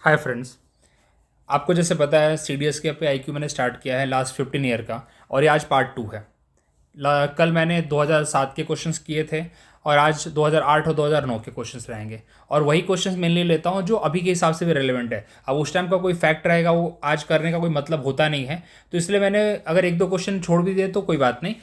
Hi friends. आपको जैसे पता है CDS के पे IQ मैंने स्टार्ट किया है लास्ट 15 ईयर का, और ये आज पार्ट 2 है। कल मैंने 2007 के क्वेश्चंस किए थे और आज 2008 और 2009 के क्वेश्चंस रहेंगे। और वही क्वेश्चंस मेनली लेता हूँ जो अभी के हिसाब से भी रेलेवेंट है। अब उस टाइम का कोई फैक्ट रहेगा वो आज करने का कोई मतलब होता नहीं है, तो इसलिए मैंने अगर एक दो क्वेश्चन छोड़ भी दिए तो कोई बात नहीं।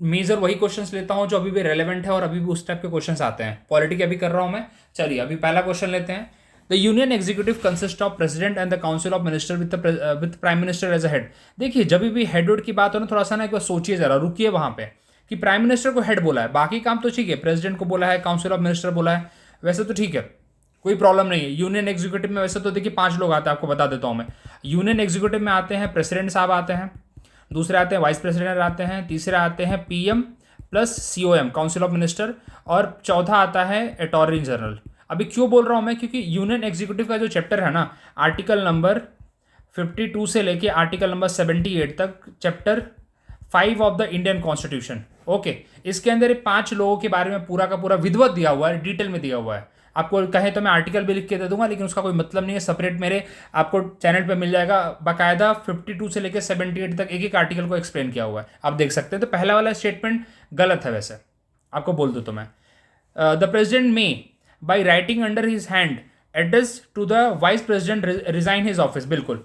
मेजर वही क्वेश्चंस लेता हूँ जो अभी भी रेलेवेंट है और अभी भी उस टाइप के क्वेश्चंस आते हैं। पॉलिटी के अभी कर रहा हूँ मैं। चलिए अभी पहला क्वेश्चन लेते हैं। The union executive consist of president and the council of minister with prime minister as a head. देखिए जब भी हेड वेड की बात हो ना, थोड़ा सा ना एक बार सोचिए जरा, रुकिए वहां पे कि प्राइम मिनिस्टर को हेड बोला है, बाकी काम तो ठीक है, प्रेसिडेंट को बोला है, काउंसिल ऑफ मिनिस्टर बोला है, वैसे तो ठीक है, कोई प्रॉब्लम नहीं है। यूनियन एग्जीक्यूटिव में वैसे तो देखिए 5 लोग आते हैं, आपको बता देता हूँ मैं। यूनियन एग्जीक्यूटिव में आते हैं प्रेसिडेंट साहब आते हैं, दूसरे आते हैं वाइस प्रेसिडेंट आते हैं, तीसरे आते हैं PM plus COM council of minister, और चौथा आता है अटॉर्नी जनरल। अभी क्यों बोल रहा हूँ मैं, क्योंकि यूनियन एग्जीक्यूटिव का जो चैप्टर है ना, आर्टिकल नंबर 52 से लेके आर्टिकल नंबर 78 तक, chapter 5 of the Indian constitution. Okay, इसके अंदर 5 लोगों के बारे में पूरा का पूरा विधिवत दिया हुआ है, डिटेल में दिया हुआ है। आपको कहे तो मैं आर्टिकल भी लिख के दे दूंगा, लेकिन उसका कोई मतलब नहीं है। सेपरेट मेरे आपको चैनल पे मिल जाएगा बाकायदा, 52 से लेकर 78 तक एक एक आर्टिकल को एक्सप्लेन किया हुआ है, आप देख सकते हैं। तो पहला वाला स्टेटमेंट गलत है, वैसे आपको बोल दूँ तो मैं। The president may by writing under his hand address to the vice president resign his office. बिल्कुल,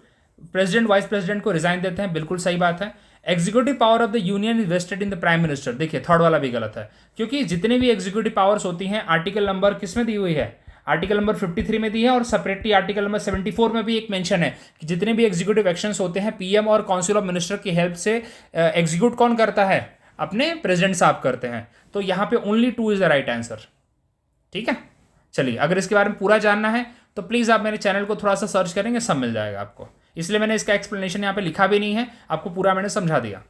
प्रेसिडेंट वाइस प्रेसिडेंट को रिजाइन देते हैं, बिल्कुल सही बात है। Executive power of the union is vested in the prime minister. देखिए third वाला भी गलत है, क्योंकि जितनी भी एग्जीक्यूटिव पावर्स होती हैं आर्टिकल नंबर किस में दी हुई है, आर्टिकल नंबर 53 में दी है, और सेपरेटली आर्टिकल नंबर 74 में भी एक मेंशन है कि जितने भी एग्जीक्यूटिव एक्शंस होते हैं PM और काउंसिल ऑफ मिनिस्टर की हेल्प से एग्जीक्यूट कौन करता है, अपने प्रेसिडेंट साहब करते हैं। तो यहाँ पे only 2 is the right answer. ठीक है, चलिए अगर इसके बारे में पूरा जानना है तो प्लीज़ आप मेरे चैनल को थोड़ा सा सर्च करेंगे, सब मिल जाएगा आपको। इसलिए मैंने इसका एक्सप्लेनेशन यहाँ पे लिखा भी नहीं है, आपको पूरा मैंने समझा दिया।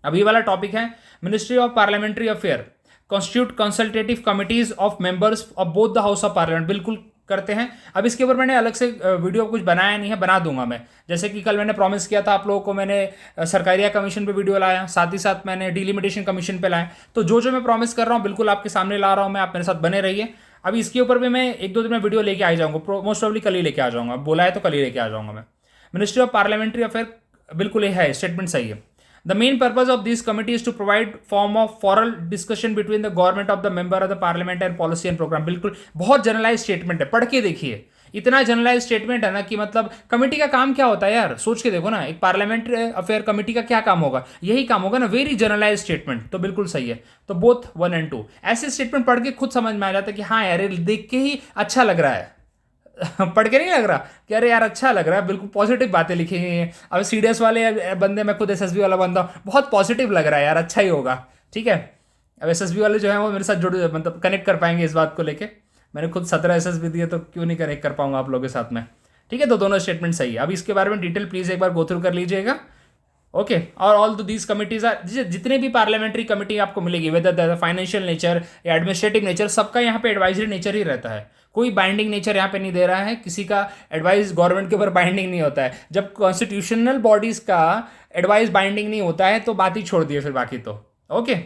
अब ये वाला टॉपिक है ministry of parliamentary affair constitute consultative committees of members of both the house of parliament. बिल्कुल करते हैं। अब इसके ऊपर मैंने अलग से वीडियो कुछ बनाया नहीं है, बना दूंगा मैं। जैसे कि कल मैंने प्रॉमिस किया था आप लोगों को, मैंने सरकारिया कमीशन पे वीडियो लाया, साथ ही साथ मैंने डिलिमिटेशन कमीशन पे लाया। तो जो जो मैं प्रॉमिस कर रहा हूँ बिल्कुल आपके सामने ला रहा हूँ मैं, आप मेरे साथ बने रहिए। अभी इसके ऊपर भी मैं 1-2 दिन में वीडियो लेके आ जाऊंगा, मोस्ट ऑफली कल ही लेके आ जाऊंगा, बोला है तो कल ही लेके आ जाऊंगा मैं। मिनिस्ट्री ऑफ पार्लियामेंट्री अफेयर, बिल्कुल ये है, स्टेटमेंट सही है। The main purpose of this committee is to provide form of foral discussion between the government of the member of the parliament and policy and program। बिल्कुल बहुत generalise statement है, पढ़ के देखिए। इतना जनरलाइज स्टेटमेंट है ना कि मतलब कमेटी का काम क्या होता है यार, सोच के देखो ना, एक पार्लियामेंट्री अफेयर कमेटी का क्या काम होगा, यही काम होगा ना, वेरी जनरलाइज स्टेटमेंट। तो बिल्कुल सही है। तो बोथ 1 और 2 ऐसे स्टेटमेंट पढ़ के खुद समझ में आ जाता है कि हाँ यार देख के ही अच्छा लग रहा है पढ़ के नहीं लग रहा कि अरे यार अच्छा लग रहा है, बिल्कुल पॉजिटिव बातें लिखी हुई हैं। अब CDS वाले बंदे, मैं खुद SSB वाला बंदा, बहुत पॉजिटिव लग रहा है यार, अच्छा ही होगा। ठीक है, अब SSB वाले जो है वो मेरे साथ जुड़, मतलब कनेक्ट कर पाएंगे इस बात को लेके। मैंने खुद 17 SSB दिए, तो क्यों नहीं कनेक्ट कर पाऊंगा आप लोगों के साथ में। ठीक है, तो दोनों स्टेटमेंट सही है। अब इसके बारे में डिटेल प्लीज़ एक बार गो थ्रू कर लीजिएगा। ओके, और ऑल दो दीज कमिटीज आर, जितने भी पार्लियामेंट्री कमिटी आपको मिलेगी, वेदर फाइनेंशियल नेचर या एडमिनिस्ट्रेटिव नेचर, सबका यहाँ पे एडवाइजरी नेचर ही रहता है। कोई बाइंडिंग नेचर यहाँ पे नहीं दे रहा है, किसी का एडवाइस गवर्नमेंट के ऊपर बाइंडिंग नहीं होता है। जब कॉन्स्टिट्यूशनल बॉडीज का एडवाइस बाइंडिंग नहीं होता है तो बात ही छोड़ दिए फिर बाकी तो। ओके,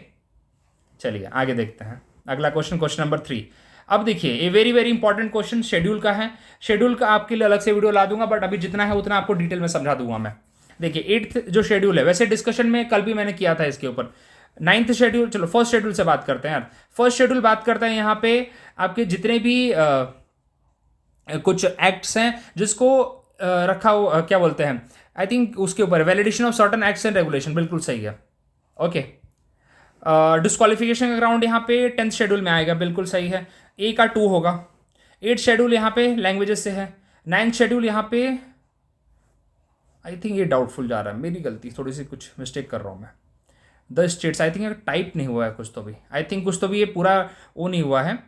चलिए आगे देखते हैं अगला क्वेश्चन, क्वेश्चन नंबर 3। अब देखिए ये very very important question schedule का है। शेड्यूल का आपके लिए अलग से वीडियो ला दूंगा, बट अभी जितना है उतना आपको डिटेल में समझा दूंगा मैं। देखिए 8th जो शेड्यूल है, वैसे डिस्कशन में कल भी मैंने किया था इसके ऊपर। 9th शेड्यूल, चलो फर्स्ट शेड्यूल से बात करते हैं यार। फर्स्ट शेड्यूल बात करते हैं यहाँ पे आपके जितने भी कुछ एक्ट्स हैं जिसको रखा हो, क्या बोलते हैं, आई थिंक उसके ऊपर validation of certain acts and regulation, बिल्कुल सही है। ओके, डिस्क्वालिफिकेशन का ग्राउंड यहाँ पे 10th शेड्यूल में आएगा, बिल्कुल सही है, A का 2 होगा। 8th शेड्यूल यहाँ पे लैंग्वेजेस से है। 9th शेड्यूल यहाँ पे आई थिंक ये डाउटफुल जा रहा है, मेरी गलती, थोड़ी सी कुछ मिस्टेक कर रहा हूँ मैं। The states, I think type नहीं हुआ है कुछ तो भी, आई थिंक कुछ तो भी ये पूरा वो नहीं हुआ है।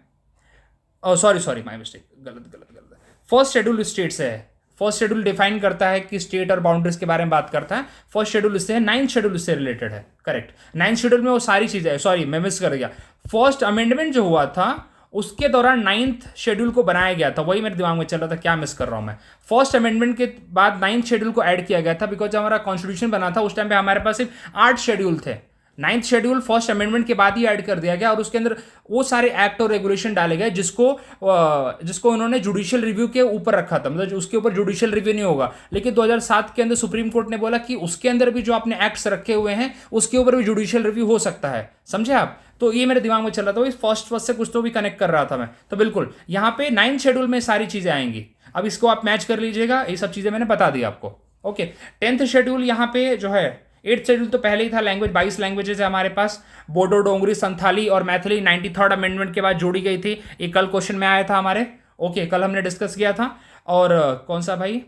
सॉरी माय मिस्टेक, गलत गलत गलत। फर्स्ट शेड्यूल स्टेट से है। फर्स्ट शेड्यूल डिफाइन करता है कि स्टेट और बाउंड्रीज के बारे में बात करता है। फर्स्ट शेड्यूल इससे है। 9th शेड्यूल इससे रिलेटेड है, करेक्ट। 9th शेड्यूल में वो सारी चीजें, सॉरी मैं मिस कर गया। फर्स्ट अमेंडमेंट जो हुआ था उसके दौरान 9th शेड्यूल को बनाया गया था, वही मेरे दिमाग में चल रहा था, क्या मिस कर रहा हूं मैं। फर्स्ट अमेंडमेंट के बाद 9th शेड्यूल को ऐड किया गया था, बिकॉज हमारा कॉन्स्टिट्यूशन बना था उस टाइम पे हमारे पास सिर्फ 8 शेड्यूल थे। नाइन्थ शेड्यूल फर्स्ट अमेंडमेंट के बाद ही ऐड कर दिया गया और उसके अंदर वो सारे एक्ट और रेगुलेशन डाले गए जिसको उन्होंने जुडिशियल रिव्यू के ऊपर रखा था, मतलब उसके ऊपर जुडिशियल रिव्यू नहीं होगा। लेकिन 2007 के अंदर सुप्रीम कोर्ट ने बोला कि उसके अंदर भी जो आपने एक्ट्स रखे हुए हैं उसके ऊपर भी जुडिशियल रिव्यू हो सकता है, समझे आप। तो ये मेरे दिमाग में चल रहा था, इस फर्स्ट से कुछ तो भी कनेक्ट कर रहा था मैं। तो बिल्कुल यहाँ पे 9th शेड्यूल में सारी चीजें आएंगी। अब इसको आप मैच कर लीजिएगा, ये सब चीजें मैंने बता दी आपको। ओके, 10th शेड्यूल यहाँ पे जो है, 8th शेड्यूल तो पहले ही था, लैंग्वेज 22 लैंग्वेजेस है हमारे पास, बोडो, डोंगरी, संथाली और मैथिली 93rd अमेंडमेंट के बाद जोड़ी गई थी। ये कल क्वेश्चन में आया था हमारे। ओके, कल हमने डिस्कस किया था। और कौन सा भाई,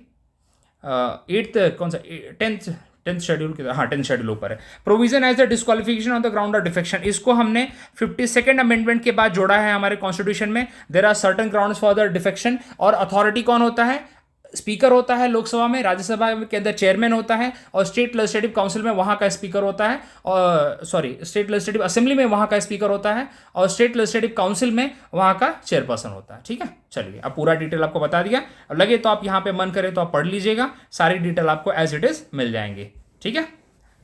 8th कौन सा, 10th शेड्यूल की, हाँ 10th शेड्यूल ऊपर है। Provision as the disqualification on the ground of defection, इसको हमने 52nd अमेंडमेंट के बाद जोड़ा है हमारे कॉन्स्टिट्यूशन में। There are certain grounds for the defection. और अथॉरिटी कौन होता है, स्पीकर होता है लोकसभा में, राज्यसभा के अंदर चेयरमैन होता है, और स्टेट लेजिस्लेटिव काउंसिल में वहां का स्पीकर होता है, और स्टेट लेजिस्लेटिव असेंबली में वहां का स्पीकर होता है, और स्टेट लेजिस्लेटिव काउंसिल में वहां का चेयरपर्सन होता है। ठीक है, चलिए अब पूरा डिटेल आपको बता दिया। अब लगे तो आप यहाँ पे मन करे तो आप पढ़ लीजिएगा, सारी डिटेल आपको एज इट इज मिल जाएंगी। ठीक है,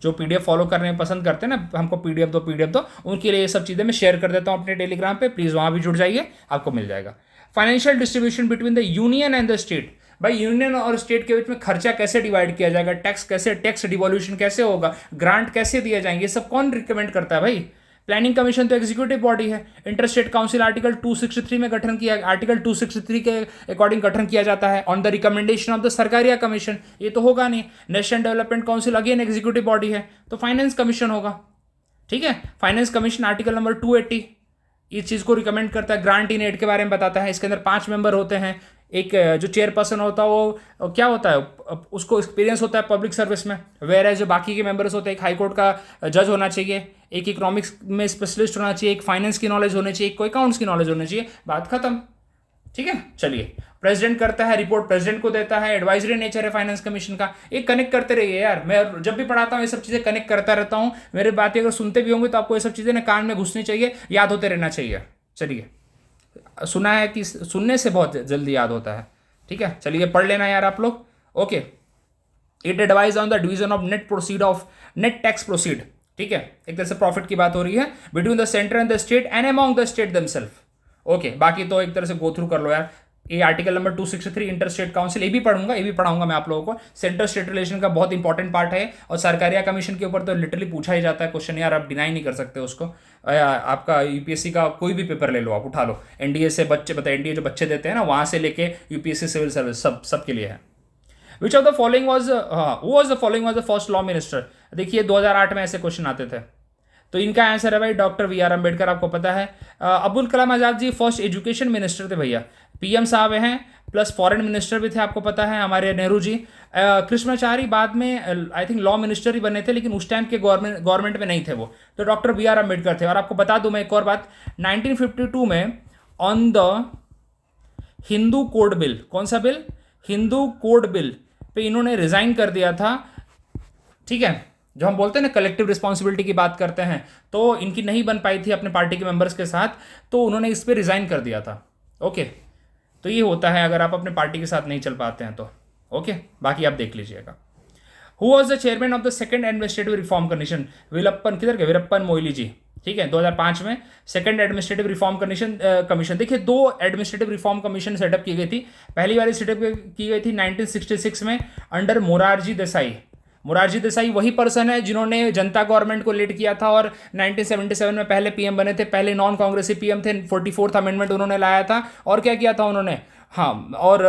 जो पीडीएफ फॉलो करने में पसंद करते हैं ना, हमको पीडीएफ दो, उनके लिए ये सब चीज़ें मैं शेयर कर देता हूँ अपने टेलीग्राम पे, प्लीज़ वहाँ भी जुड़ जाइए, आपको मिल जाएगा। Financial distribution between the union and the state, भाई यूनियन और स्टेट के बीच में खर्चा कैसे डिवाइड किया जाएगा, टैक्स डिवोल्यूशन कैसे होगा, ग्रांट कैसे दिए जाएंगे, ये सब कौन रिकमेंड करता है भाई। प्लानिंग कमीशन तो एग्जीक्यूटिव बॉडी है। इंटर स्टेट काउंसिल आर्टिकल 263 में गठन किया, आर्टिकल 263 के अकॉर्डिंग गठन किया जाता है on the recommendation of the Sarkaria commission, ये तो होगा नहीं। National development council again executive body है, तो फाइनेंस कमीशन होगा। ठीक है, फाइनेंस कमीशन आर्टिकल नंबर 280 इस चीज़ को रिकमेंड करता है। ग्रांट इन एड के बारे में बताता है। इसके अंदर 5 मेंबर होते हैं। एक जो चेयरपर्सन होता है वो क्या होता है, उसको एक्सपीरियंस होता है पब्लिक सर्विस में, वेयर एज जो बाकी के मेंबर्स होते हैं, एक हाई कोर्ट का जज होना चाहिए, एक इकोनॉमिक्स में स्पेशलिस्ट होना चाहिए, एक फाइनेंस की नॉलेज होनी चाहिए, एक को अकाउंट्स की नॉलेज होनी चाहिए, बात खत्म। ठीक है, चलिए प्रेसिडेंट करता है, रिपोर्ट प्रेसिडेंट को देता है, एडवाइजरी नेचर है फाइनेंस कमीशन का। ये कनेक्ट करते रहिए यार, मैं जब भी पढ़ाता हूँ ये सब चीज़ें कनेक्ट करता रहता हूँ। मेरी बातें अगर सुनते भी होंगे तो आपको ये सब चीज़ें ना कान में घुसनी चाहिए, याद होते रहना चाहिए। चलिए, सुना है कि सुनने से बहुत जल्दी याद होता है। ठीक है, चलिए पढ़ लेना यार आप लोग। Okay, it advise on the division of net tax proceed. ठीक है, एक तरह से प्रॉफिट की बात हो रही है, between the centre and the state and among the state themselves. Okay, बाकी तो एक तरह से गो थ्रू कर लो यार। ये article number 263 inter state council, ये भी पढ़ाऊंगा मैं आप लोगों को। सेंटर स्टेट रिलेशन का बहुत इंपॉर्टेंट पार्ट है, और सरकारिया कमीशन के ऊपर तो लिटरली पूछा ही जाता है क्वेश्चन यार, आप डिनाई नहीं कर सकते उसको। आपका यूपीएससी का कोई भी पेपर ले लो, आप उठा लो, एनडीए से बच्चे बताए, एनडीए जो बच्चे देते हैं ना, वहां से लेके यूपीएससी सिविल सर्विस सब के लिए है। विच of the following was the following was the first law minister. देखिए 2008 में ऐसे क्वेश्चन आते थे, तो इनका आंसर है भाई डॉक्टर वी आर अम्बेडकर, आपको पता है। Abdul Kalam Azad ji first education minister थे भैया, पीएम साहब हैं, प्लस फॉरेन मिनिस्टर भी थे, आपको पता है हमारे नेहरू जी। कृष्णाचारी बाद में आई थिंक लॉ मिनिस्टर ही बने थे, लेकिन उस टाइम के गवर्नमेंट में नहीं थे वो, तो डॉक्टर वी आर अम्बेडकर थे। और आपको बता दूं मैं एक और बात, 1952 में on the Hindu code bill, कौन सा bill, Hindu code bill pay इन्होंने रिजाइन कर दिया था। ठीक है, जो हम बोलते हैं ना कलेक्टिव रिस्पॉन्सिबिलिटी की बात करते हैं, तो इनकी नहीं बन पाई थी अपने पार्टी के मेंबर्स के साथ, तो उन्होंने इस पर रिजाइन कर दिया था। ओके, तो ये होता है अगर आप अपने पार्टी के साथ नहीं चल पाते हैं तो। ओके, बाकी आप देख लीजिएगा। Who was the chairman of the second administrative reform commission, Veerappan, किधर के, वीरप्पन मोइली जी। ठीक है, 2005 में सेकंड एडमिनिस्ट्रेटिव रिफॉर्म कमीशन। देखिए 2 एडमिनिस्ट्रेटिव रिफॉर्म कमीशन सेटअप की गई थी। पहली बार सेटअप की गई थी 1966 में अंडर मोरारजी देसाई। मोरारजी देसाई वही पर्सन है जिन्होंने जनता गवर्नमेंट को लीड किया था और 1977 में पहले पीएम बने थे, पहले नॉन कांग्रेसी पीएम थे। 44th अमेंडमेंट उन्होंने लाया था। और क्या किया था उन्होंने, हाँ, और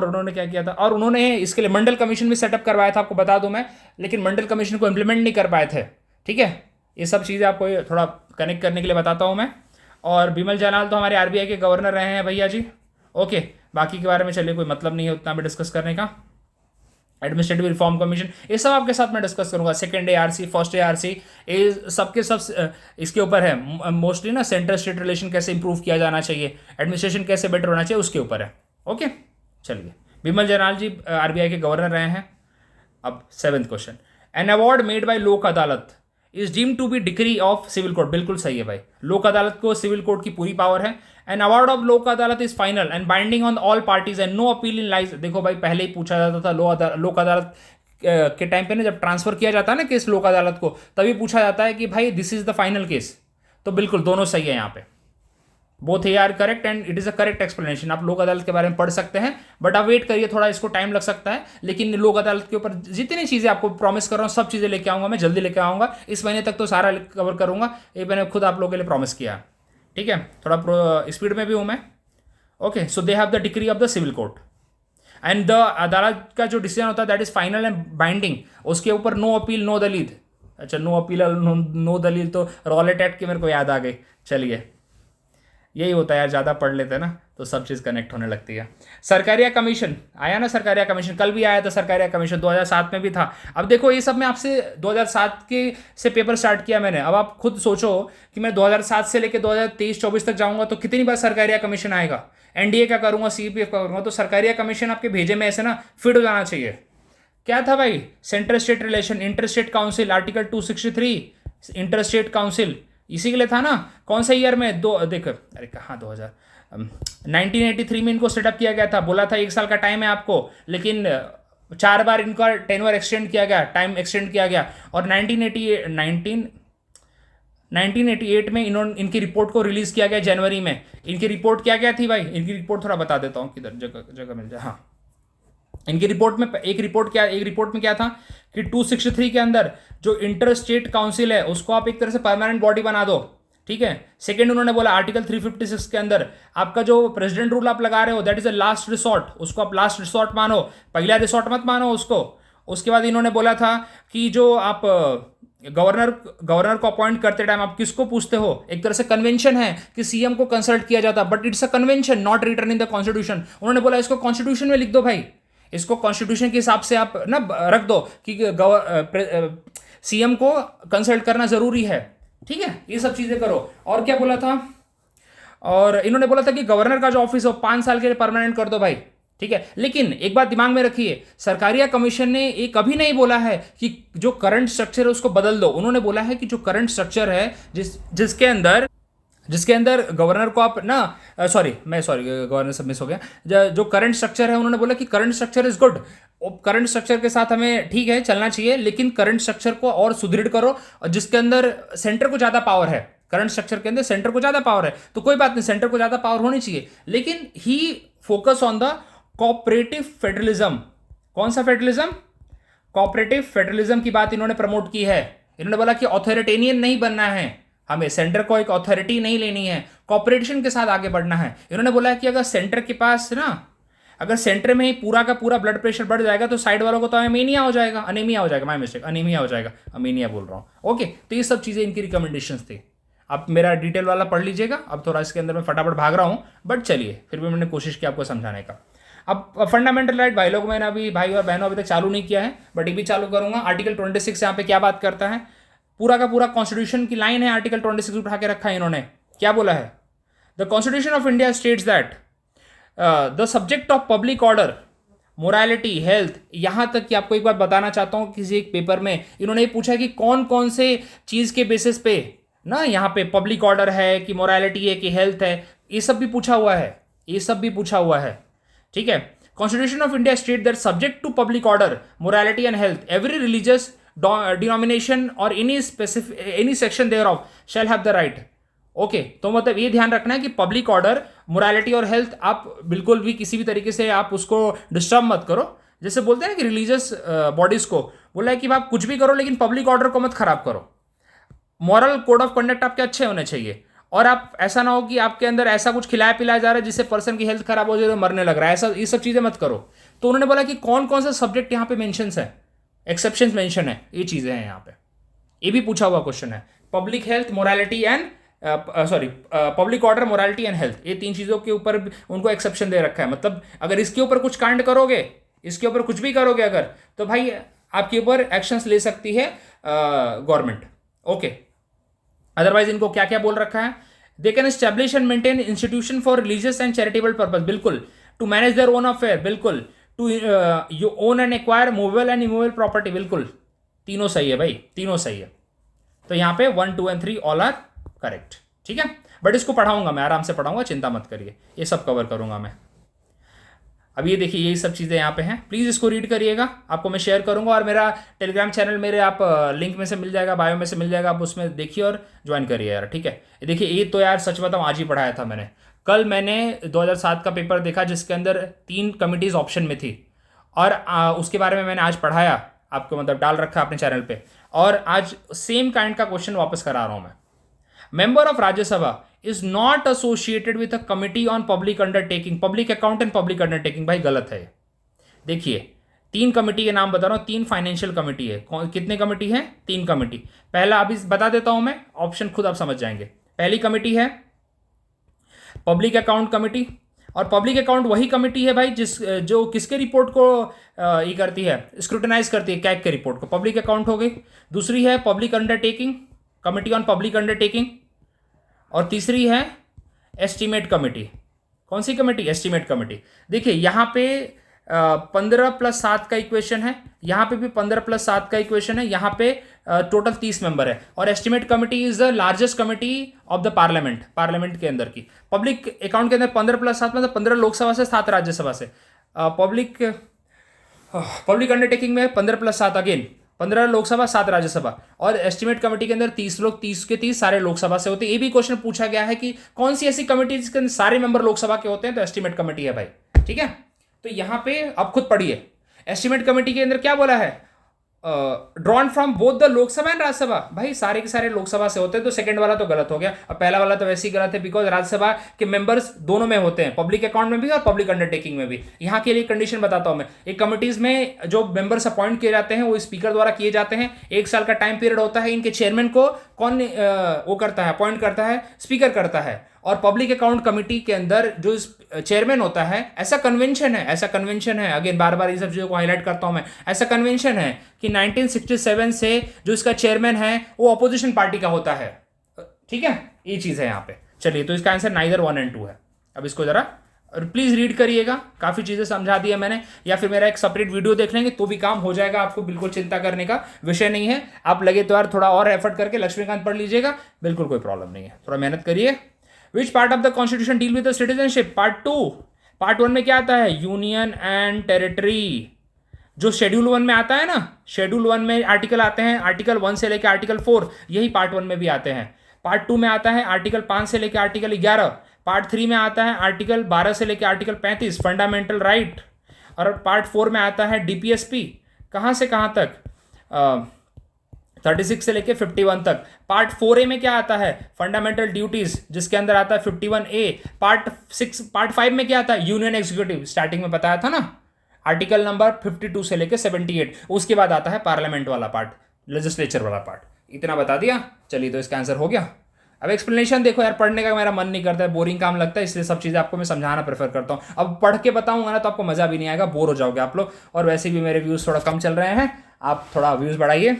उन्होंने क्या किया था, और उन्होंने इसके लिए मंडल कमीशन भी सेटअप करवाया था, आपको बता दूं मैं, लेकिन मंडल कमीशन को इंप्लीमेंट नहीं कर पाए थे। ठीक है, ये सब चीज़ें आपको थोड़ा कनेक्ट करने के लिए बताता हूँ मैं। और बिमल जयलाल तो हमारे आरबीआई के गवर्नर रहे हैं भैया जी। ओके, बाकी के बारे में चलिए कोई मतलब नहीं है उतना भी डिस्कस करने का। एडमिनिस्ट्रेटिव रिफॉर्म कमीशन, ये सब आपके साथ मैं डिस्कस करूंगा। सेकंड एआरसी, फर्स्ट एआरसी, ये सबके सब इसके ऊपर है मोस्टली ना। सेंटर स्टेट रिलेशन कैसे इंप्रूव किया जाना चाहिए, एडमिनिस्ट्रेशन कैसे बेटर होना चाहिए, उसके ऊपर है। ओके, चलिए, बिमल जयलाल जी आरबीआई के गवर्नर रहे हैं। अब 7th question, an award made by Lok Adalat is deemed to be decree of civil court. बिल्कुल सही है भाई, लोक अदालत को सिविल कोर्ट की पूरी पावर है। An award of Lok Adalat is final and binding on all parties and no appeal in lies. देखो भाई, पहले ही पूछा जाता था लोक अदालत के टाइम पे ना जब ट्रांसफर किया जाता है ना केस लोक अदालत को, तभी पूछा जाता है कि भाई this is the final case. तो बिल्कुल दोनों सही है यहाँ पे, both A R correct and it is a correct explanation. आप लोक अदालत के बारे में पढ़ सकते हैं, बट आप वेट करिए, थोड़ा इसको टाइम लग सकता है, लेकिन लोक अदालत के ऊपर जितनी चीज़ें आपको प्रॉमिस कर रहा हूँ सब चीज़ें लेके आऊँगा मैं, जल्दी लेके आऊँगा, इस महीने तक तो सारा कवर करूँगा, ये मैंने खुद आप लोगों के लिए प्रॉमिस किया है। ठीक है, थोड़ा स्पीड में भी हूँ मैं। Okay, so they have the decree of the civil court and the adalat का जो डिसीजन होता है that is final and binding, उसके ऊपर नो अपील नो दलील। अच्छा, नो अपील नो दलील तो रॉलेट एक्ट की मेरे को याद आ गई। चलिए, यही होता है यार, ज़्यादा पढ़ लेते हैं ना तो सब चीज़ कनेक्ट होने लगती है। सरकारिया कमीशन आया ना, सरकारिया कमीशन कल भी आया था, सरकारिया कमीशन 2007 में भी था। अब देखो ये सब मैं आपसे 2007 के से पेपर स्टार्ट किया मैंने, अब आप खुद सोचो कि मैं 2007 से लेकर 2023-24 तक जाऊंगा तो कितनी बार सरकारिया कमीशन आएगा। एनडीए का करूंगा, सीपीएफ का करूंगा, तो सरकारिया कमीशन आपके भेजे में ऐसे ना फिट हो जाना चाहिए। क्या था भाई, central state relation, inter state council, article 263 inter state council, इसी के लिए था ना। कौन से ईयर में, देख अरे कहाँ 1983 में इनको सेटअप किया गया था। बोला था 1 साल का टाइम है आपको, लेकिन 4 बार इनका टेन्योर एक्सटेंड किया गया, टाइम एक्सटेंड किया गया। और 1988 में इनकी रिपोर्ट को रिलीज किया गया जनवरी में। इनकी रिपोर्ट क्या थी भाई, इनकी रिपोर्ट थोड़ा बता देता हूँ, किधर जगह मिल जाए। हाँ, इनकी रिपोर्ट में एक रिपोर्ट में क्या था कि 263 के अंदर जो इंटर स्टेट काउंसिल है उसको आप एक तरह से परमानेंट बॉडी बना दो। ठीक है, सेकंड उन्होंने बोला आर्टिकल 356 के अंदर आपका जो प्रेसिडेंट रूल आप लगा रहे हो that is a last resort, उसको आप लास्ट रिसोर्ट मानो, पहला रिसोर्ट मत मानो उसको। उसके बाद इन्होंने बोला था कि जो आप गवर्नर को अपॉइंट करते टाइम आप किसको पूछते हो, एक तरह से कन्वेंशन है कि सीएम को कंसल्ट किया जाता, but it's a convention not return in the constitution. उन्होंने बोला इसको कॉन्स्टिट्यूशन में लिख दो भाई, इसको कॉन्स्टिट्यूशन के हिसाब से आप ना रख दो कि सीएम को कंसल्ट करना जरूरी है। ठीक है, ये सब चीजें करो। और क्या बोला था, और इन्होंने बोला था कि गवर्नर का जो ऑफिस हो 5 साल के लिए परमानेंट कर दो भाई। ठीक है, लेकिन एक बात दिमाग में रखिए, सरकारिया कमीशन ने ये कभी नहीं बोला है कि जो करंट स्ट्रक्चर है उसको बदल दो। उन्होंने बोला है कि जो करंट स्ट्रक्चर है जिसके अंदर गवर्नर को आप ना गवर्नर सब मिस हो गया, जो करंट स्ट्रक्चर है उन्होंने बोला कि current structure is good, current structure के साथ हमें ठीक है चलना चाहिए, लेकिन करंट स्ट्रक्चर को और सुदृढ़ करो, और जिसके अंदर सेंटर को ज़्यादा पावर है, करंट स्ट्रक्चर के अंदर सेंटर को ज़्यादा पावर है तो कोई बात नहीं, सेंटर को ज़्यादा पावर होनी चाहिए, लेकिन he focus on the cooperative federalism. कौन सा फेडरलिज्म, कोऑपरेटिव फेडरलिज्म की बात इन्होंने प्रमोट की है। इन्होंने बोला कि ऑथोरिटेरियन नहीं बनना है, हमें सेंटर को एक अथॉरिटी नहीं लेनी है, कॉपरेशन के साथ आगे बढ़ना है। इन्होंने बोला है कि अगर सेंटर के पास ना, अगर सेंटर में ही पूरा का पूरा ब्लड प्रेशर बढ़ जाएगा तो साइड वालों को तो अनीमिया हो जाएगा, माय मिस्टेक, अनीमिया हो जाएगा, अमीनिया बोल रहा हूँ। ओके, तो ये सब चीज़ें इनकी रिकमेंडेशंस थी। आप मेरा डिटेल वाला पढ़ लीजिएगा, अब थोड़ा इसके अंदर मैं फटाफट भाग रहा हूँ, बट चलिए फिर भी मैंने कोशिश की आपको समझाने का। अब फंडामेंटल राइट भाई लोग मैंने अभी, भाई और बहनों अभी तक चालू नहीं किया है, बट ये भी चालू करूंगा। आर्टिकल 26 यहाँ पे क्या बात करता है, पूरा का पूरा कॉन्स्टिट्यूशन की लाइन है, आर्टिकल 26 उठा के रखा है इन्होंने। क्या बोला है, the constitution of India states that the subject of public order, morality, health. यहां तक कि आपको एक बात बताना चाहता हूं, किसी एक पेपर में इन्होंने पूछा कि कौन कौन से चीज के बेसिस पे ना यहाँ पे पब्लिक ऑर्डर है कि मोरालिटी है कि हेल्थ है, ये सब भी पूछा हुआ है, ठीक है। Constitution of India state that subject to public order, morality and health, every religious denomination और any section thereof shall have the right. Okay, तो मतलब ये ध्यान रखना है कि पब्लिक ऑर्डर, मोरालिटी और हेल्थ आप बिल्कुल भी किसी भी तरीके से आप उसको डिस्टर्ब मत करो। जैसे बोलते हैं ना कि रिलीजियस बॉडीज को बोला है कि आप कुछ भी करो लेकिन पब्लिक ऑर्डर को मत खराब करो। मॉरल कोड ऑफ कंडक्ट आपके अच्छे होने चाहिए, और आप ऐसा ना हो कि आपके अंदर ऐसा कुछ खिलाया पिलाया जा रहा है जिससे पर्सन की हेल्थ खराब हो जाए, मरने लग रहा है, ऐसा ये सब चीजें मत करो। तो उन्होंने बोला कि कौन कौन सा सब्जेक्ट यहाँ पे मेंशंस है, एक्सेप्शंस मेंशन है, ये चीजें हैं यहाँ पे। ये भी पूछा हुआ क्वेश्चन है, public health, morality and public order, morality and health, ये 3 चीजों के ऊपर उनको एक्सेप्शन दे रखा है। मतलब अगर इसके ऊपर कुछ कांड करोगे, इसके ऊपर कुछ भी करोगे अगर, तो भाई आपके ऊपर एक्शंस ले सकती है गवर्नमेंट। ओके, अदरवाइज इनको क्या क्या बोल रखा है, they can establish and maintain institution for religious and charitable purpose, बिल्कुल, to manage their own affair, बिल्कुल, to you own and acquire movable and immovable property, बिल्कुल, तीनों सही है भाई, तीनों सही है। तो यहाँ पे 1, 2 एंड 3 ऑल आर करेक्ट, ठीक है। बट इसको पढ़ाऊंगा मैं, आराम से पढ़ाऊंगा, चिंता मत करिए, ये सब कवर करूंगा मैं। अब ये देखिए यही सब चीज़ें यहाँ पे हैं, प्लीज़ इसको रीड करिएगा, आपको मैं शेयर करूँगा। और मेरा टेलीग्राम चैनल मेरे आप लिंक में से मिल जाएगा, बायो में से मिल जाएगा, आप उसमें देखिए और ज्वाइन करिए यार, ठीक है। देखिए ये तो यार सच बताऊँ आज ही पढ़ाया था मैंने। कल मैंने 2007 का पेपर देखा जिसके अंदर 3 कमिटीज़ ऑप्शन में थी, और उसके बारे में मैंने आज पढ़ाया आपको, मतलब डाल रखा अपने चैनल पे, और आज सेम काइंड का क्वेश्चन वापस करा रहा हूँ मैं। Member of Rajya Sabha is not associated with a committee on public undertaking, public account and public undertaking. भाई गलत है। देखिए 3 कमिटी के नाम बता रहा हूँ, 3 फाइनेंशियल कमिटी है। कितने कमिटी है? 3 कमिटी। पहला अभी बता देता हूं मैं, ऑप्शन खुद आप समझ जाएंगे। पहली कमिटी है पब्लिक अकाउंट कमिटी, और पब्लिक अकाउंट वही कमिटी है भाई जो किसके रिपोर्ट को ये करती है, स्क्रूटनाइज करती है, कैग के रिपोर्ट को, पब्लिक अकाउंट हो गई। दूसरी है public undertaking, committee on public undertaking. और तीसरी है एस्टीमेट कमेटी। कौन सी कमेटी? Estimate committee. देखिए यहाँ पे 15+7 का इक्वेशन है, यहाँ पे भी 15+7 का इक्वेशन है, यहाँ पे टोटल 30 मेंबर है। और estimate committee is the largest committee of the parliament के अंदर की। पब्लिक अकाउंट के अंदर 15+7 मतलब 15 लोकसभा से 7 राज्यसभा से। पब्लिक अंडरटेकिंग में 15+7 अगेन 15 लोकसभा 7 राज्यसभा। और एस्टीमेट कमेटी के अंदर 30 लोग, 30 के 30 सारे लोकसभा से होते हैं। ये भी क्वेश्चन पूछा गया है कि कौन सी ऐसी कमेटी जिसके अंदर सारे मेंबर लोकसभा के होते हैं, तो एस्टीमेट कमेटी है भाई, ठीक है। तो यहां पे आप खुद पढ़िए, एस्टीमेट कमेटी के अंदर क्या बोला है, drawn from both the Lok Sabha and Rajya Sabha. भाई सारे के सारे लोकसभा से होते हैं, तो सेकंड वाला तो गलत हो गया। अब पहला वाला तो वैसे ही गलत है, बिकॉज राज्यसभा के मेंबर्स दोनों में होते हैं, पब्लिक अकाउंट में भी और पब्लिक अंडरटेकिंग में भी। यहाँ के लिए कंडीशन बताता हूं मैं, एक कमिटीज में जो मेंबर्स अपॉइंट किए जाते हैं वो स्पीकर द्वारा किए जाते हैं। 1 साल का टाइम पीरियड होता है। इनके चेयरमैन को कौन वो करता है, अपॉइंट करता है, स्पीकर करता है। और पब्लिक अकाउंट कमेटी के अंदर जो चेयरमैन होता है, ऐसा कन्वेंशन है, अगेन बार बार इस सब चीज़ों को हाईलाइट करता हूं मैं, ऐसा कन्वेंशन है कि 1967 से जो इसका चेयरमैन है वो अपोजिशन पार्टी का होता है, ठीक है। ये चीज़ है यहाँ पे। चलिए, तो इसका आंसर नाइदर 1 और 2 है। अब इसको जरा प्लीज़ रीड करिएगा, काफ़ी चीज़ें समझा दी है मैंने, या फिर मेरा एक सेपरेट वीडियो देख लेंगे तो भी काम हो जाएगा, आपको बिल्कुल चिंता करने का विषय नहीं है। आप लगे तो यार थोड़ा और एफर्ट करके लक्ष्मीकांत पढ़ लीजिएगा, बिल्कुल कोई प्रॉब्लम नहीं है, थोड़ा मेहनत करिए। Which part of the constitution deal with the citizenship? Part 2। Part 1 में क्या आता है? Union and territory. जो शेड्यूल 1 में आता है ना, शेड्यूल 1 में आर्टिकल आते हैं, आर्टिकल 1 से लेकर आर्टिकल 4, यही पार्ट 1 में भी आते हैं। पार्ट 2 में आता है आर्टिकल 5 से लेकर आर्टिकल 11। पार्ट 3 में आता है आर्टिकल 12 से लेकर आर्टिकल 35 फंडामेंटल राइट। और पार्ट 4 में आता है डीपीएसपी, कहाँ से कहाँ तक? 36 से लेके 51 तक। पार्ट 4A में क्या आता है? फंडामेंटल ड्यूटीज, जिसके अंदर आता है 51A। पार्ट 5 में क्या आता है? यूनियन एग्जीक्यूटिव, स्टार्टिंग में बताया था ना, आर्टिकल नंबर 52 से लेके 78। उसके बाद आता है पार्लियामेंट वाला पार्ट, लेजिस्लेचर वाला पार्ट। इतना बता दिया। चलिए, तो इसका आंसर हो गया। अब एक्सप्लेनेशन देखो यार, पढ़ने का मेरा मन नहीं करता है, बोरिंग काम लगता है, इसलिए सब चीज़ें आपको मैं समझाना प्रेफर करता हूँ। अब पढ़ के बताऊंगा ना तो आपको मज़ा भी नहीं आएगा, बोर हो जाओगे आप लोग। और वैसे भी मेरे व्यूज़ थोड़ा कम चल रहे हैं, आप थोड़ा व्यूज़ बढ़ाइए।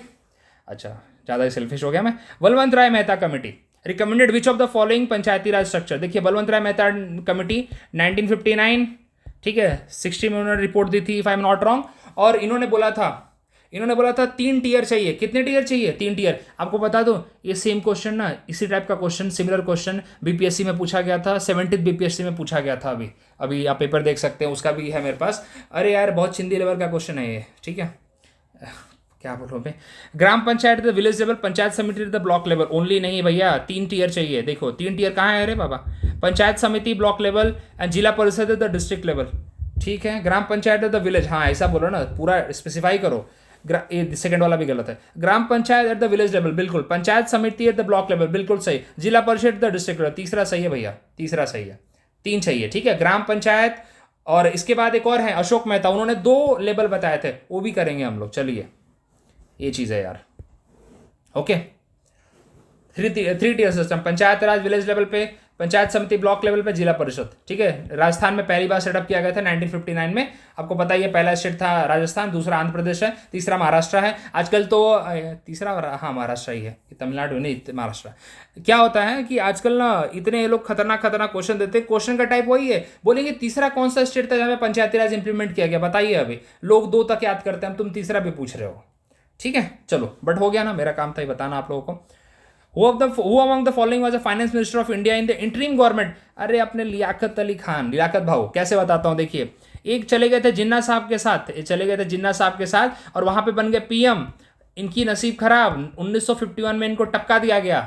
अच्छा, ज़्यादा ही सेल्फिश हो गया मैं। Balwant Rai Mehta committee recommended which of the following panchayati raj structure? देखिए, बलवंत राय मेहता कमेटी 1959, ठीक है, 60 में उन्होंने रिपोर्ट दी थी, if I am not wrong. और इन्होंने बोला था 3 टीयर चाहिए। कितने टीयर चाहिए? 3 टीयर। आपको बता दो, ये सेम क्वेश्चन ना, इसी टाइप का क्वेश्चन, सिमिलर क्वेश्चन बीपीएससी में पूछा गया था, 70th बीपीएससी में पूछा गया था। अभी आप पेपर देख सकते हैं, उसका भी है मेरे पास। अरे यार, बहुत चिंदी लेवल का क्वेश्चन है ये, ठीक है। क्या बोलो पे, gram panchayat the village level, panchayat samiti the block level. Only नहीं भैया, 3 टीयर चाहिए। देखो 3 टीयर कहाँ है? अरे बाबा, पंचायत समिति ब्लॉक लेवल एंड जिला परिषद द डिस्ट्रिक्ट लेवल, ठीक है। ग्राम पंचायत द विलेज, हाँ ऐसा बोलो ना, पूरा स्पेसिफाई करो। सेकंड वाला भी गलत है। Gram panchayat at the village level, बिल्कुल। पंचायत समिति एट द ब्लॉक लेवल, बिल्कुल सही। जिला परिषद द डिस्ट्रिक्ट लेवल, तीसरा सही है भैया, तीसरा सही है। 3 चाहिए, ठीक है। ग्राम पंचायत, और इसके बाद एक और है अशोक मेहता, उन्होंने 2 लेवल बताए थे, वो भी करेंगे हम लोग। चलिए, ये चीज़ है यार, ओके। 3 टीयर सिस्टम, पंचायत राज विलेज लेवल पे, पंचायत समिति ब्लॉक लेवल पे, जिला परिषद, ठीक है। राजस्थान में पहली बार सेटअप किया गया था 1959 में। आपको पता ही है, पहला स्टेट था राजस्थान, दूसरा आंध्र प्रदेश है, तीसरा महाराष्ट्र है। आजकल तो तीसरा, हाँ महाराष्ट्र ही है, तमिलनाडु नहीं, महाराष्ट्र। क्या होता है कि आजकल ना इतने ये लोग खतरनाक क्वेश्चन देते हैं, क्वेश्चन का टाइप वही है। बोलेंगे तीसरा कौन सा स्टेट था जहाँ पे पंचायती राज इंप्लीमेंट किया गया, बताइए। अभी लोग 2 तक याद करते हैं, तुम तीसरा भी पूछ रहे हो, ठीक है। चलो, बट हो गया ना, मेरा काम था ये बताना आप लोगों को। Who among the following was a finance minister of India in the interim government? अरे अपने लियाकत अली खान, लियाकत भाऊ। कैसे बताता हूँ, देखिए एक चले गए थे जिन्ना साहब के साथ, ये चले गए थे जिन्ना साहब के साथ और वहाँ पे बन गए पीएम। इनकी नसीब खराब, 1951 में इनको टपका दिया गया।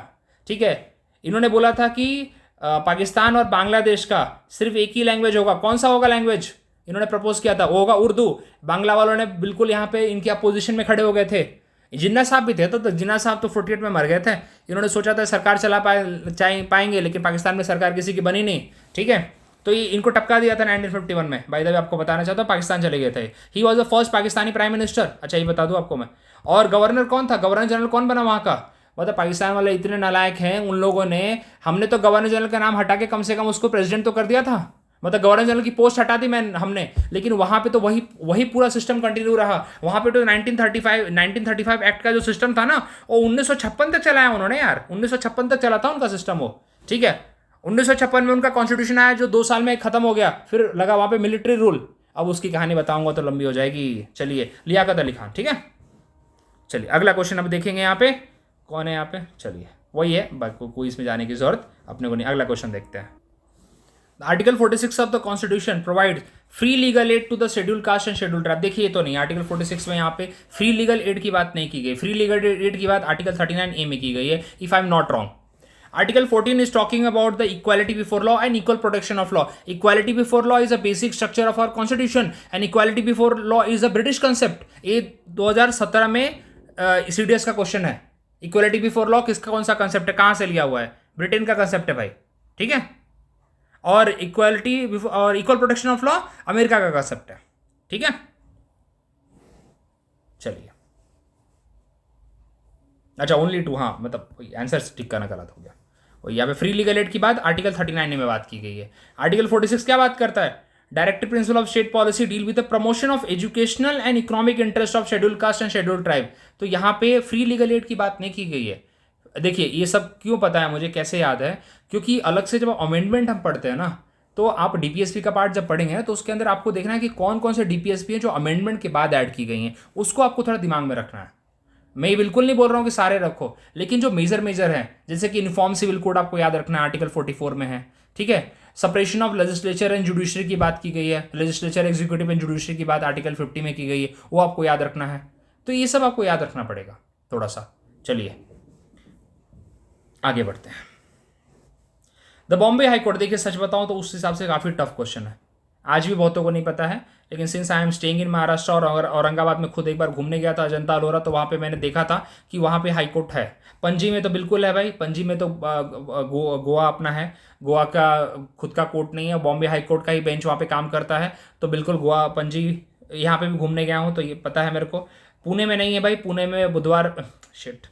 ठीक है, इन्होंने बोला था कि पाकिस्तान और बांग्लादेश का सिर्फ एक ही लैंग्वेज होगा। कौन सा होगा लैंग्वेज? इन्होंने प्रपोज किया था, वो होगा उर्दू। बांग्ला वालों ने बिल्कुल यहाँ पे इनकी अपोजिशन में खड़े हो गए थे। जिन्ना साहब भी थे तो जिन्ना साहब तो 48 में मर गए थे। इन्होंने सोचा था सरकार चला पाएंगे, लेकिन पाकिस्तान में सरकार किसी की बनी नहीं। ठीक है, तो ये इनको टपका दिया था 1951 में। बाय द वे आपको बताना चाहता हूँ, पाकिस्तान चले गए थे। He was the first Pakistani prime minister. अच्छा, ये बता दूँ आपको मैं। और गवर्नर कौन था? गवर्नर जनरल कौन बना वहाँ का? मतलब पाकिस्तान वाले इतने नालायक हैं, उन लोगों ने, हमने तो गवर्नर जनरल का नाम हटा के कम से कम उसको प्रेसिडेंट तो कर दिया था। मतलब गवर्नर जनरल की पोस्ट हटा दी हमने, लेकिन वहाँ पे तो वही पूरा सिस्टम कंटिन्यू रहा। वहाँ पे तो 1935 एक्ट का जो सिस्टम था ना, वो 1956 तक चलाया उन्होंने यार। 1956 तक चला था उनका सिस्टम वो। ठीक है, 1956 में उनका कॉन्स्टिट्यूशन आया जो 2 साल में खत्म हो गया। फिर लगा वहाँ पे मिलिट्री रूल। अब उसकी कहानी बताऊंगा तो लंबी हो जाएगी। चलिए, लियाकत अली खान। ठीक है, चलिए अगला क्वेश्चन अब देखेंगे। यहाँ पे कौन है? यहाँ पे चलिए वही है, कोई इसमें जाने की जरूरत अपने को नहीं। अगला क्वेश्चन देखते हैं। Article 46 of the constitution provide free legal aid to the schedule caste and schedule tribe. देखिए, ये तो नहीं, आर्टिकल 46 में यहाँ पे फ्री लीगल एड की बात नहीं की गई। फ्री लीगल एड की बात आर्टिकल 39A में की गई है, if I am not wrong. Article 14 is talking about the equality before law and equal protection of law. Equality before law is a basic structure of our constitution and equality before law is a British concept. ये 2017 में CDS का question है। Equality before law किसका, कौन सा concept है, कहाँ से लिया हुआ है? ब्रिटेन का कंसेप्ट है भाई। ठीक है, और इक्वालिटी और equal protection of law America का कंसेप्ट है। ठीक है, चलिए। अच्छा, ओनली 2, हाँ मतलब आंसर टिक करना गलत हो गया। और यहाँ पे फ्री लीगल एड की बात आर्टिकल 39 में बात की गई है। आर्टिकल 46 क्या बात करता है? Directive principle of state policy deal with the promotion of educational and economic interest of schedule caste and schedule tribe. तो यहाँ पे फ्री लीगल एड की बात नहीं की गई है। देखिए, ये सब क्यों पता है मुझे, कैसे याद है? क्योंकि अलग से जब अमेंडमेंट हम पढ़ते हैं ना, तो आप डीपीएसपी का पार्ट जब पढ़ेंगे तो उसके अंदर आपको देखना है कि कौन कौन से डीपीएसपी हैं जो अमेंडमेंट के बाद ऐड की गई हैं। उसको आपको थोड़ा दिमाग में रखना है। मैं ये बिल्कुल नहीं बोल रहा हूँ कि सारे रखो, लेकिन जो मेजर हैं, जैसे कि यूनिफॉर्म सिविल कोड आपको याद रखना है, आर्टिकल 44 में है। ठीक है, separation of legislature and judiciary की बात की गई है, लेजिस्लेचर एग्जीक्यूटिव एंड जुडिशरी की बात आर्टिकल 50 में की गई है, वो आपको याद रखना है। तो ये सब आपको याद रखना पड़ेगा थोड़ा सा। चलिए आगे बढ़ते हैं। द बॉम्बे हाई कोर्ट, देखिए सच बताऊं तो उस हिसाब से काफ़ी टफ क्वेश्चन है, आज भी बहुतों को नहीं पता है। लेकिन since I am staying in Maharashtra और औरंगाबाद में खुद एक बार घूमने गया था अजंता अलोरा, तो वहाँ पे मैंने देखा था कि वहाँ पे हाई कोर्ट है। पणजी में तो बिल्कुल है भाई, पणजी में तो गोवा अपना है, गोवा का खुद का कोर्ट नहीं है, बॉम्बे हाई कोर्ट का ही बेंच वहाँ पे काम करता है। तो बिल्कुल गोवा, पणजी, यहाँ पे भी घूमने गया हूँ तो ये पता है मेरे को। पुणे में नहीं है भाई, पुणे में बुधवार शिट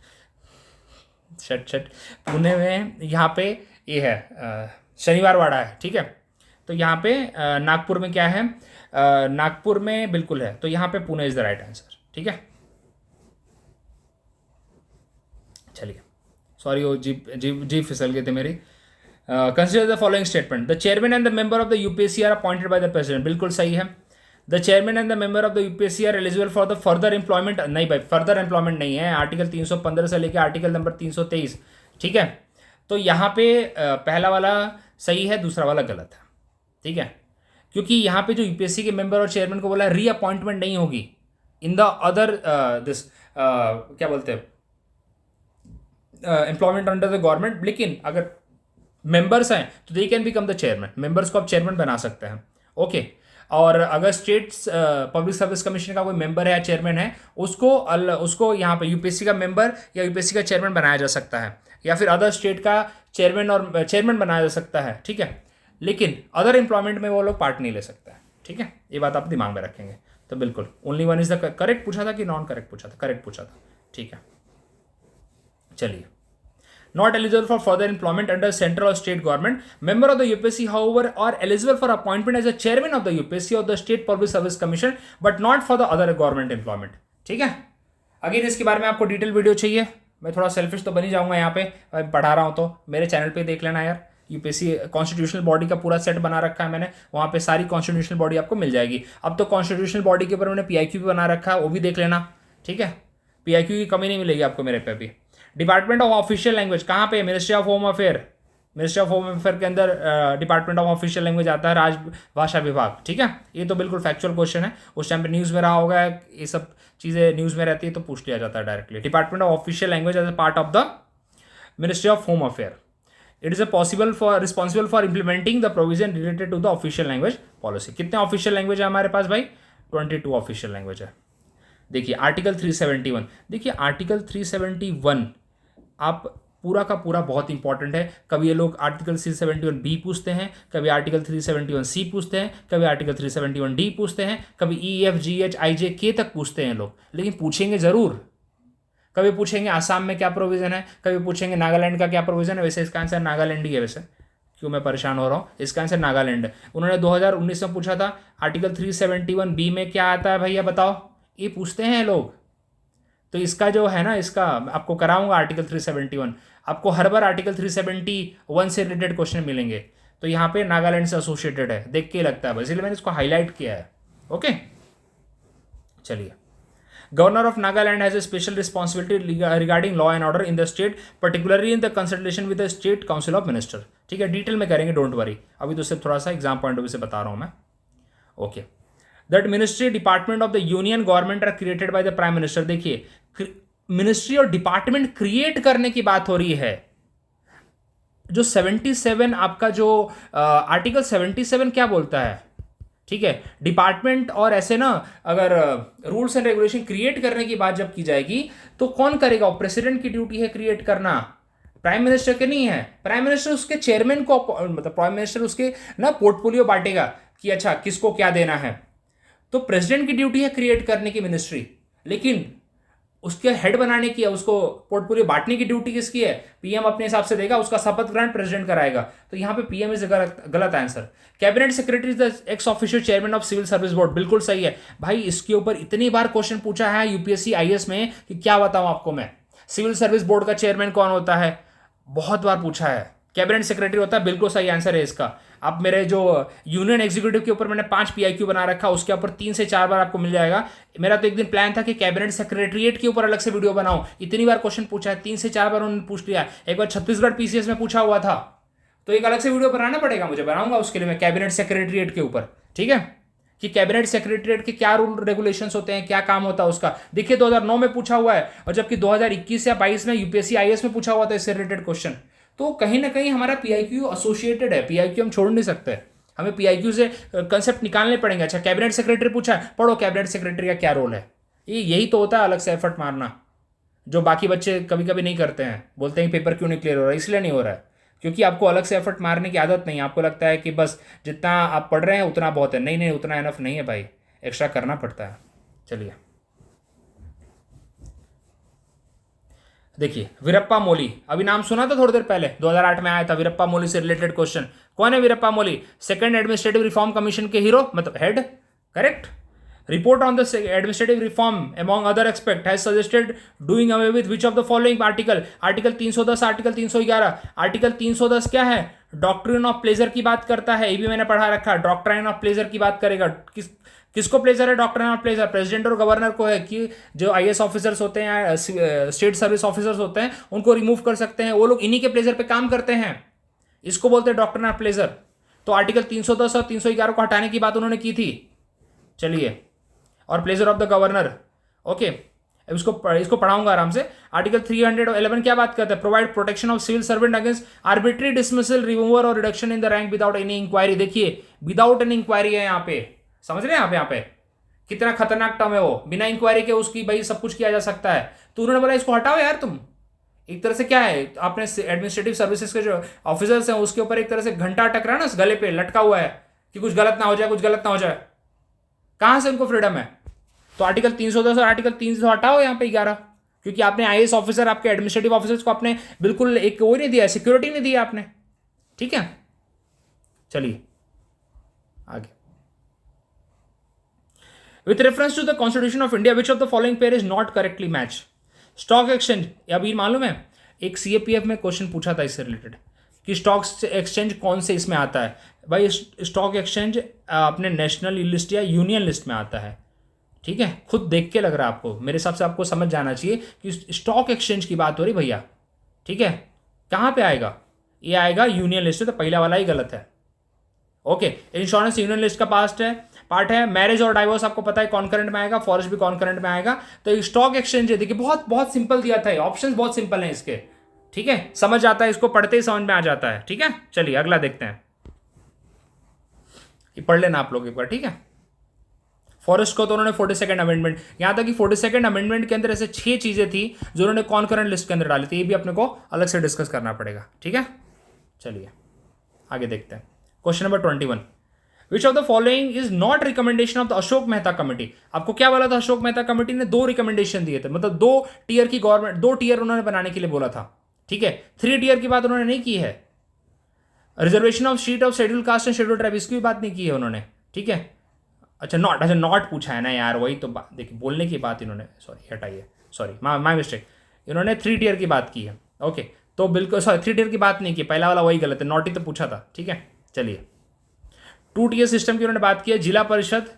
पुणे में यहाँ पे ये है शनिवार वाड़ा है। ठीक है, तो यहाँ पे नागपुर में क्या है? नागपुर में बिल्कुल है, तो यहाँ पे Pune is the right answer. ठीक है, चलिए सॉरी, वो जीप फिसल गए थे मेरी। Consider the following statement, the chairman and the member of the UPSC are appointed by the president. बिल्कुल सही है। The chairman and the member of the UPSC are eligible for the further employment. नहीं भाई, further employment नहीं है, article 315 से लेकर article number 323। ठीक है, तो यहाँ पे पहला वाला सही है, दूसरा वाला गलत है। ठीक है, क्योंकि यहाँ पे जो यूपीएससी के मेंबर और चेयरमैन को बोला है रीअपॉइंटमेंट नहीं होगी इन द अदर दिस क्या बोलते हैं एम्प्लॉयमेंट अंडर द गवर्नमेंट। लेकिन अगर मेंबर्स हैं तो they can become the chairman, members को आप चेयरमैन बना सकते हैं। ओके, और अगर स्टेट्स पब्लिक सर्विस कमीशन का कोई मेंबर है या चेयरमैन है, उसको यहाँ पे यूपीएससी का मेंबर या यूपीएससी का चेयरमैन बनाया जा सकता है, या फिर अदर स्टेट का चेयरमैन बनाया जा सकता है। ठीक है, लेकिन अदर एम्प्लॉयमेंट में वो लोग पार्ट नहीं ले सकता है। ठीक है, ये बात आप दिमाग में रखेंगे। तो बिल्कुल only one is the correct पूछा था कि नॉन करेक्ट पूछा था? करेक्ट पूछा था। ठीक है, चलिए। Not eligible for further employment under central or state government. Member of the UPSC, however, are eligible for appointment as a chairman of the UPSC or the State Public Service Commission, but not for the other government employment. ठीक है, again इसके बारे में आपको detail video चाहिए, मैं थोड़ा selfish तो बन ही जाऊंगा यहाँ पे पढ़ा रहा हूँ, तो मेरे चैनल पे देख लेना यार। यूपीएससी कॉन्स्टिट्यूशनल बॉडी का पूरा सेट बना रखा है मैंने, वहाँ पे सारी कॉन्स्टिट्यूशनल बॉडी आपको मिल जाएगी। अब तो कॉन्स्टिट्यूशनल बॉडी के ऊपर मैंने पीआईक्यू भी बना रखा है, वो भी देख लेना। ठीक है, पीआईक्यू की कमी नहीं मिलेगी आपको मेरे पे भी। डिपार्टमेंट ऑफ ऑफिशियल लैंग्वेज कहाँ पे? Ministry of home affair. Ministry of home affair के अंदर डिपार्टमेंट ऑफ ऑफिशियल लैंग्वेज आता है राजभाषा विभाग, ठीक है। ये तो बिल्कुल फैक्चुअल क्वेश्चन है, उस टाइम पे न्यूज़ में रहा होगा, ये सब चीज़ें न्यूज़ में रहती है तो पूछ लिया जाता है directly. Department of official language as a part of the ministry of home affair, it is responsible for implementing the provision related to the official language policy. कितने ऑफिशियल लैंग्वेज है हमारे पास भाई? 22 ऑफिशियल लैंग्वेज है। देखिए article 371, देखिए article 371 आप पूरा का पूरा बहुत इंपॉर्टेंट है। कभी ये लोग आर्टिकल 371 बी पूछते हैं, कभी आर्टिकल 371 सी पूछते हैं, कभी आर्टिकल 371 डी पूछते हैं, कभी E F G H I जे के तक पूछते हैं लोग, लेकिन पूछेंगे ज़रूर। कभी पूछेंगे आसाम में क्या प्रोविज़न है, कभी पूछेंगे नागालैंड का क्या प्रोविज़न है। वैसे इसका आंसर नागालैंड ही है, वैसे क्यों मैं परेशान हो रहा हूँ, इसका आंसर नागालैंड है। उन्होंने 2019 में पूछा था आर्टिकल 371 बी में क्या आता है भैया बताओ, ये पूछते हैं लोग। तो इसका जो है ना, इसका आपको कराऊंगा आर्टिकल 371, आपको हर बार आर्टिकल 371 से रिलेटेड क्वेश्चन मिलेंगे। तो यहाँ पे नागालैंड से एसोसिएटेड है, देख के लगता है, इसलिए मैंने इसको हाईलाइट किया है। ओके चलिए, governor of Nagaland has a special responsibility regarding law and order in the state, particularly in the consultation with the state council of minister. ठीक है, डिटेल में करेंगे, डोंट वरी, अभी तो सिर्फ थोड़ा सा एग्जाम पॉइंट ऑफ व्यू से बता रहा हूँ मैं। Okay, that ministry department of the union government are created by the prime minister. देखिए मिनिस्ट्री और डिपार्टमेंट क्रिएट करने की बात हो रही है। जो 77 आपका जो आर्टिकल 77 क्या बोलता है, ठीक है, डिपार्टमेंट और ऐसे ना अगर रूल्स एंड रेगुलेशन क्रिएट करने की बात जब की जाएगी तो कौन करेगा? प्रेसिडेंट की ड्यूटी है क्रिएट करना, प्राइम मिनिस्टर के नहीं है। प्राइम मिनिस्टर उसके चेयरमैन को, मतलब प्राइम मिनिस्टर उसके ना पोर्टफोलियो बांटेगा कि अच्छा किसको क्या देना है। तो प्रेसिडेंट की ड्यूटी है क्रिएट करने की मिनिस्ट्री, लेकिन उसके हेड बनाने की है, उसको पोर्टफोलियो बांटने की ड्यूटी किसकी है? पीएम अपने हिसाब से देगा, उसका शपथ ग्रहण प्रेसिडेंट कराएगा। तो यहाँ पे पीएम इज गलत answer. Cabinet secretary the ex official chairman of civil service board, बिल्कुल सही है भाई। इसके ऊपर इतनी बार क्वेश्चन पूछा है यूपीएससी आईएएस में कि क्या बताऊं आपको मैं। सिविल सर्विस बोर्ड का चेयरमैन कौन होता है, बहुत बार पूछा है। कैबिनेट सेक्रेटरी होता है, बिल्कुल सही आंसर है इसका। आप मेरे जो यूनियन एग्जीक्यूटिव के ऊपर मैंने 5 PIQ बना रखा, उसके ऊपर 3 से 4 बार आपको मिल जाएगा। मेरा तो एक दिन प्लान था कि कैबिनेट सेक्रेटरिएट के ऊपर अलग से वीडियो बनाऊं, इतनी बार क्वेश्चन पूछा है, 3 से 4 बार उन्होंने पूछ लिया। एक बार छत्तीसगढ़ PCS में पूछा हुआ था, तो एक अलग से वीडियो बनाना पड़ेगा मुझे, बनाऊंगा उसके लिए मैं कैबिनेट सेक्रेटरिएट के ऊपर, ठीक है, कि कैबिनेट सेक्रेटरिएट के क्या रूल रेगुलेशंस होते हैं, क्या काम होता है उसका। देखिए 2009 में पूछा हुआ है, और जबकि 2021 या 22 में यूपीएससी आईएएस में पूछा हुआ था इससे रिलेटेड क्वेश्चन। तो कहीं ना कहीं हमारा PIQ एसोसिएटेड है, PIQ हम छोड़ नहीं सकते, हमें PIQ से कंसेप्ट निकालने पड़ेंगे। अच्छा कैबिनेट सेक्रेटरी पूछा है, पढ़ो कैबिनेट सेक्रेटरी का क्या रोल है। यही तो होता है अलग से एफर्ट मारना, जो बाकी बच्चे कभी कभी नहीं करते हैं, बोलते हैं पेपर क्यों नहीं क्लियर हो रहा है। इसलिए नहीं हो रहा है क्योंकि आपको अलग से एफर्ट मारने की आदत नहीं है। आपको लगता है कि बस जितना आप पढ़ रहे हैं उतना बहुत है। नहीं नहीं, उतना इनफ नहीं है भाई, एक्स्ट्रा करना पड़ता है। चलिए देखिए, वीरप्पा मोली, अभी नाम सुना था थोड़ी देर पहले, 2008 में आया था वीरप्पा मोली से रिलेटेड क्वेश्चन। कौन है वीरप्पा मोली? सेकंड एडमिनिस्ट्रेटिव रिफॉर्म कमीशन के हीरो, मतलब head, correct. Report on the administrative reform among other expect has suggested doing away with which of the following article. Article 310, article 311। Article 310 क्या है? डॉक्ट्रिन ऑफ प्लेजर की बात करता है, ये भी मैंने पढ़ा रखा है। डॉक्ट्रिन ऑफ प्लेजर की बात करेगा, किसको प्लेजर है? डॉक्ट्रिन ऑफ प्लेजर प्रेसिडेंट और गवर्नर को है, कि जो IAS ऑफिसर्स होते हैं, स्टेट सर्विस ऑफिसर्स होते हैं, उनको रिमूव कर सकते हैं, वो लोग इन्हीं के प्लेजर पे काम करते हैं। इसको बोलते हैं डॉक्ट्रिन ऑफ प्लेजर। तो आर्टिकल 310 और 311 को हटाने की बात उन्होंने की थी। चलिए, और pleasure of the governor, okay, इसको पढ़ाऊंगा आराम से। आर्टिकल 311 क्या बात करता है? Provide protection of civil servant against arbitrary dismissal, removal और reduction in the rank without any inquiry. देखिए विदाउट एनी इंक्वायरी है यहाँ पे, समझ रहे हैं आप? यहाँ पे कितना खतरनाक टर्म है वो, बिना इंक्वायरी के उसकी भाई सब कुछ किया जा सकता है। तो उन्होंने बोला इसको हटाओ यार तुम। एक तरह से क्या है, आपने एडमिनिस्ट्रेटिव सर्विसेज के जो ऑफिसर्स हैं उसके ऊपर एक तरह से घंटा टकरा ना, गले पे लटका हुआ है कि कुछ गलत ना हो जाए, कुछ गलत ना हो जाए। कहां से उनको फ्रीडम है? तो आर्टिकल 310 और आर्टिकल 300 हटाओ यहाँ पे 11, क्योंकि आपने IAS ऑफिसर, आपके एडमिनिस्ट्रेटिव ऑफिसर्स को आपने बिल्कुल एक वो नहीं दिया, सिक्योरिटी नहीं दी आपने, ठीक है। चलिए आगे। With reference to the constitution of India, which of the following pair is not correctly match? Stock exchange, अभी मालूम है एक CAPF में क्वेश्चन पूछा था इससे रिलेटेड कि स्टॉक एक्सचेंज कौन से इसमें आता है। भाई स्टॉक एक्सचेंज अपने नेशनल लिस्ट या यूनियन लिस्ट में आता है, ठीक है। खुद देख के लग रहा है आपको, मेरे हिसाब से आपको समझ जाना चाहिए कि स्टॉक एक्सचेंज की बात हो रही भैया, ठीक है। कहाँ पे आएगा? ये आएगा यूनियन लिस्ट, तो पहला वाला ही गलत है। ओके, इंश्योरेंस यूनियन लिस्ट का पार्ट है। मैरिज और डाइवोर्स आपको पता है कॉन्करेंट में आएगा, फॉरेस्ट भी कॉन्करेंट में आएगा। तो स्टॉक एक्सचेंज है, देखिए बहुत बहुत सिंपल दिया था, ऑप्शंस बहुत सिंपल हैं इसके, ठीक है, समझ आता है, इसको पढ़ते ही समझ में आ जाता है, ठीक है। चलिए अगला देखते हैं, ये पढ़ लेना आप लोग एक बार, ठीक है। फॉरेस्ट को तो उन्होंने 42nd अमेंडमेंट, यहां तक कि 42nd अमेंडमेंट के अंदर ऐसे 6 चीजें थी जो उन्होंने कॉन्करेंट लिस्ट के अंदर डाली थी, ये भी अपने को अलग से डिस्कस करना पड़ेगा, ठीक है। चलिए आगे देखते हैं, question number 21, which of the following is not recommendation of the Ashok Mehta committee. आपको क्या बोला था, अशोक मेहता कमेटी ने 2 रिकमेंडेशन दिए थे, मतलब 2 टीयर की गवर्नमेंट, 2 टीयर उन्होंने बनाने के लिए बोला था, ठीक है। 3 टीयर की बात उन्होंने नहीं की है। Reservation of seat of schedule caste and schedule tribe, इसकी भी बात नहीं की है उन्होंने, ठीक है। अच्छा नॉट पूछा है ना यार, वही तो बात, देखिए बोलने की बात इन्होंने, सॉरी हटाइए, सॉरी माय मिस्टेक, इन्होंने 3 टीयर की बात की है। ओके, तो बिल्कुल सॉरी 3 टीयर की बात नहीं की, पहला वाला वही गलत है, नॉट ही तो पूछा था, ठीक है। चलिए 2 टीयर सिस्टम की उन्होंने बात की है, जिला परिषद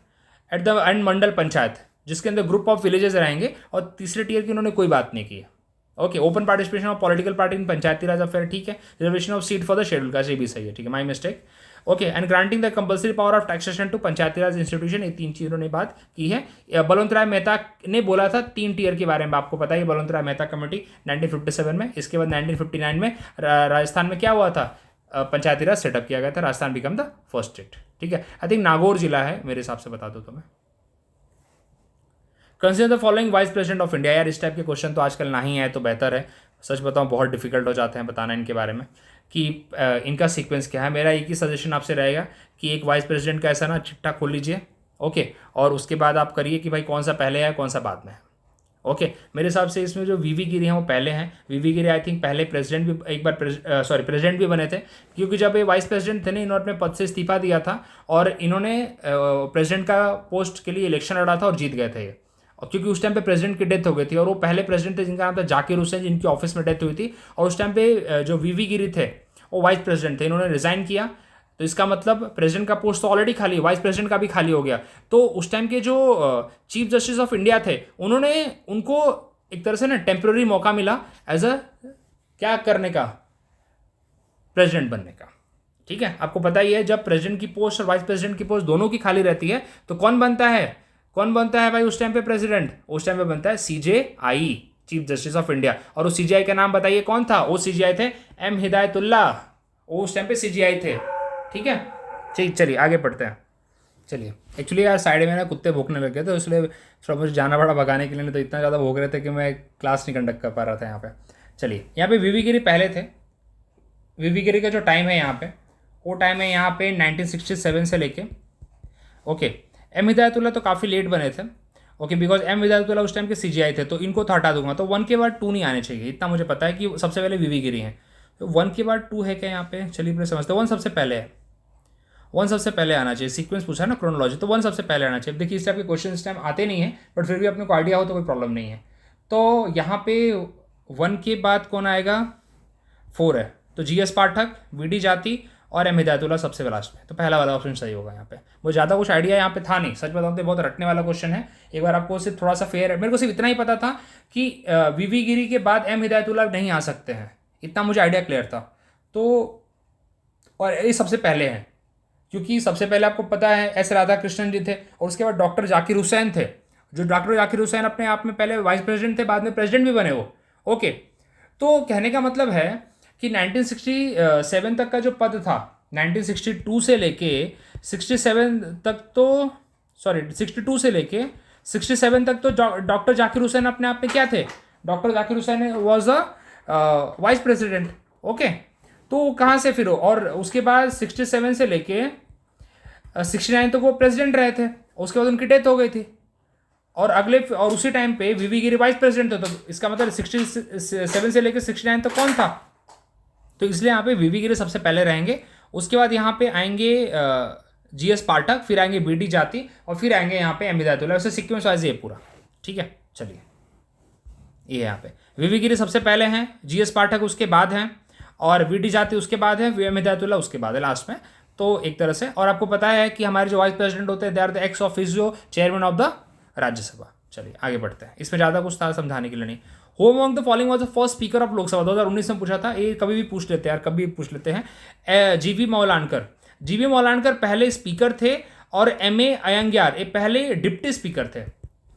एट द एंड मंडल पंचायत, जिसके अंदर ग्रुप ऑफ विलेजेस रहेंगे, और तीसरे टीयर की उन्होंने कोई बात नहीं की है। Okay, open participation of political party in Panchayati Raj affair, ठीक है। Reservation of seat for the schedule caste, ये भी सही है, ठीक है, my mistake. Okay, and granting the compulsory power of taxation to Panchayati Raj institution, ये 3 चीजों ने बात की है। बलवंत राय मेहता ने बोला था 3 टीयर के बारे में, आपको पता है बलवंत राय मेहता कमेटी 1957 में, इसके बाद 1959 में राजस्थान में क्या हुआ था, पंचायती राज सेटअप किया गया था, Rajasthan become the first state, ठीक है। आई थिंक नागौर जिला है मेरे हिसाब से, बता दो तो मैं। Consider the following vice president of India, यार इस टाइप के क्वेश्चन तो आजकल नहीं है तो बेहतर है, सच बताऊं बहुत डिफिकल्ट हो जाते हैं बताना इनके बारे में कि इनका सीक्वेंस क्या है। मेरा एक ही सजेशन आपसे रहेगा कि एक वाइस प्रेसिडेंट का ऐसा ना चिट्ठा खोल लीजिए, ओके, और उसके बाद आप करिए कि भाई कौन सा पहले है कौन सा बाद में है। ओके, मेरे हिसाब से इसमें जो वीवी गिरी हैं वो पहले हैं, वीवी गिरी आई थिंक पहले प्रेसिडेंट भी, एक बार प्रेसिडेंट भी बने थे, क्योंकि जब ये वाइस प्रेसिडेंट थे ना, इन्होंने अपने पद से इस्तीफा दिया था और इन्होंने प्रेसिडेंट का पोस्ट के लिए इलेक्शन लड़ा था और जीत गए थे ये, और क्योंकि उस टाइम पे प्रेसिडेंट की डेथ हो गई थी, और वो पहले प्रेसिडेंट थे जिनका नाम था जाकिर हुसैन, जिनकी ऑफिस में डेथ हुई थी, और उस टाइम पे जो वीवी गिरी थे वो वाइस प्रेसिडेंट थे, इन्होंने रिजाइन किया, तो इसका मतलब प्रेसिडेंट का पोस्ट तो ऑलरेडी खाली है, वाइस प्रेसिडेंट का भी खाली हो गया। तो उस टाइम के जो चीफ जस्टिस ऑफ इंडिया थे, उन्होंने उनको एक तरह से ना टेम्प्रेरी मौका मिला एज अ क्या करने का, प्रेसिडेंट बनने का, ठीक है। आपको पता ही है जब प्रेसिडेंट की पोस्ट और वाइस प्रेसिडेंट की पोस्ट दोनों की खाली रहती है तो कौन बनता है भाई उस टाइम पे प्रेसिडेंट, उस टाइम पे बनता है CJI, chief justice of India. और उस CJI का नाम बताइए कौन था, वो CJI थे M हिदायतुल्ला, वो उस टाइम पे CJI थे, ठीक है। ठीक, चलिए आगे बढ़ते हैं। चलिए एक्चुअली यार साइड में ना कुत्ते भौंकने लग गए, तो इसलिए थोड़ा मुझे जाना पड़ा भगाने के लिए, नहीं तो इतना ज़्यादा भौंक रहे थे कि मैं क्लास नहीं कंडक्ट कर पा रहा था यहाँ पे। चलिए यहाँ पे वीवी गिरी पहले थे, वीवी गिरी का जो टाइम है यहाँ पे, वो टाइम है यहाँ पे 1967 से लेके, ओके। M हिदायतुल्ला तो काफ़ी लेट बने थे, ओके, बिकॉज M हिदायतुल्ला उस टाइम के CJI थे, तो इनको तो हटा दूंगा, तो 1 के बाद 2 नहीं आने चाहिए, इतना मुझे पता है कि सबसे पहले वीवी गिरी हैं, तो 1 के बाद 2 है क्या यहाँ पे, चलिए फिर समझते हैं। 1 सबसे पहले है, 1 सबसे पहले आना चाहिए, सीक्वेंस पूछा ना क्रोनोलॉजी, तो 1 सबसे पहले आना चाहिए। देखिए इस टाइप के क्वेश्चन इस टाइम आते नहीं है, बट फिर भी अपने को आइडिया हो तो कोई प्रॉब्लम नहीं है। तो यहाँ पे 1 के बाद कौन आएगा, 4 है, तो GS पाठक, VD जाति और M हिदायतुल्ला सबसे लास्ट में, तो पहला वाला ऑप्शन सही होगा यहाँ पे। मुझे ज़्यादा कुछ आइडिया यहाँ पे था नहीं, सच बताऊँ तो बहुत रटने वाला क्वेश्चन है। एक बार आपको सिर्फ थोड़ा सा फेयर है, मेरे को सिर्फ इतना ही पता था कि वीवी गिरी के बाद M हिदायतुल्ला नहीं आ सकते हैं, इतना मुझे आइडिया क्लियर था। तो और ये सबसे पहले हैं, क्योंकि सबसे पहले आपको पता है S राधाकृष्णन जी थे, और उसके बाद डॉक्टर जाकिर हुसैन थे, जो डॉक्टर जाकिर हुसैन अपने आप में पहले वाइस प्रेसिडेंट थे, बाद में प्रेसिडेंट भी बने वो, ओके। तो कहने का मतलब है कि 1967 तक का जो पद था, 1962 से लेके 67 तक तो, सॉरी 62 से लेके 67 तक तो डॉक्टर जाकिर हुसैन अपने आप में क्या थे, doctor Zakir Hussain was a vice president, okay. तो कहाँ से फिर, और उसके बाद 67 से लेके 69 तक वो प्रेसिडेंट रहे थे, उसके बाद उनकी डेथ हो गई थी, और उसी टाइम पे वीवी गिरी वाइस प्रेसिडेंट थे, तो इसका मतलब 67 से लेकर 69 तक कौन था, तो इसलिए यहाँ पे वीवी गिरी सबसे पहले रहेंगे। उसके बाद यहाँ पे आएंगे GS पाठक, फिर आएंगे BD जाति, और फिर आएंगे यहाँ पे M हिदायतुल्ला, वैसे सीक्वेंस वाइज ये पूरा, ठीक है। चलिए ये यहाँ पे वीवी गिरी सबसे पहले हैं, GS पाठक उसके बाद हैं, और BD जाति उसके बाद है, M हिदायतुल्ला उसके बाद है लास्ट में। तो एक तरह से, और आपको पता है कि हमारे जो वाइस प्रेसिडेंट होते हैं they are the ex officio chairman of the Rajya Sabha. चलिए आगे बढ़ते हैं, इसमें ज़्यादा कुछ था समझाने के लिए नहीं। Who among the following was the first speaker of Lok Sabha, 2019 में पूछा था, ये कभी भी पूछ लेते हैं यार, कभी भी पूछ लेते हैं। जीवी मौलानकर, जीवी मौलानकर पहले स्पीकर थे, और एम.ए. अयंग्यार ये पहले डिप्टी स्पीकर थे,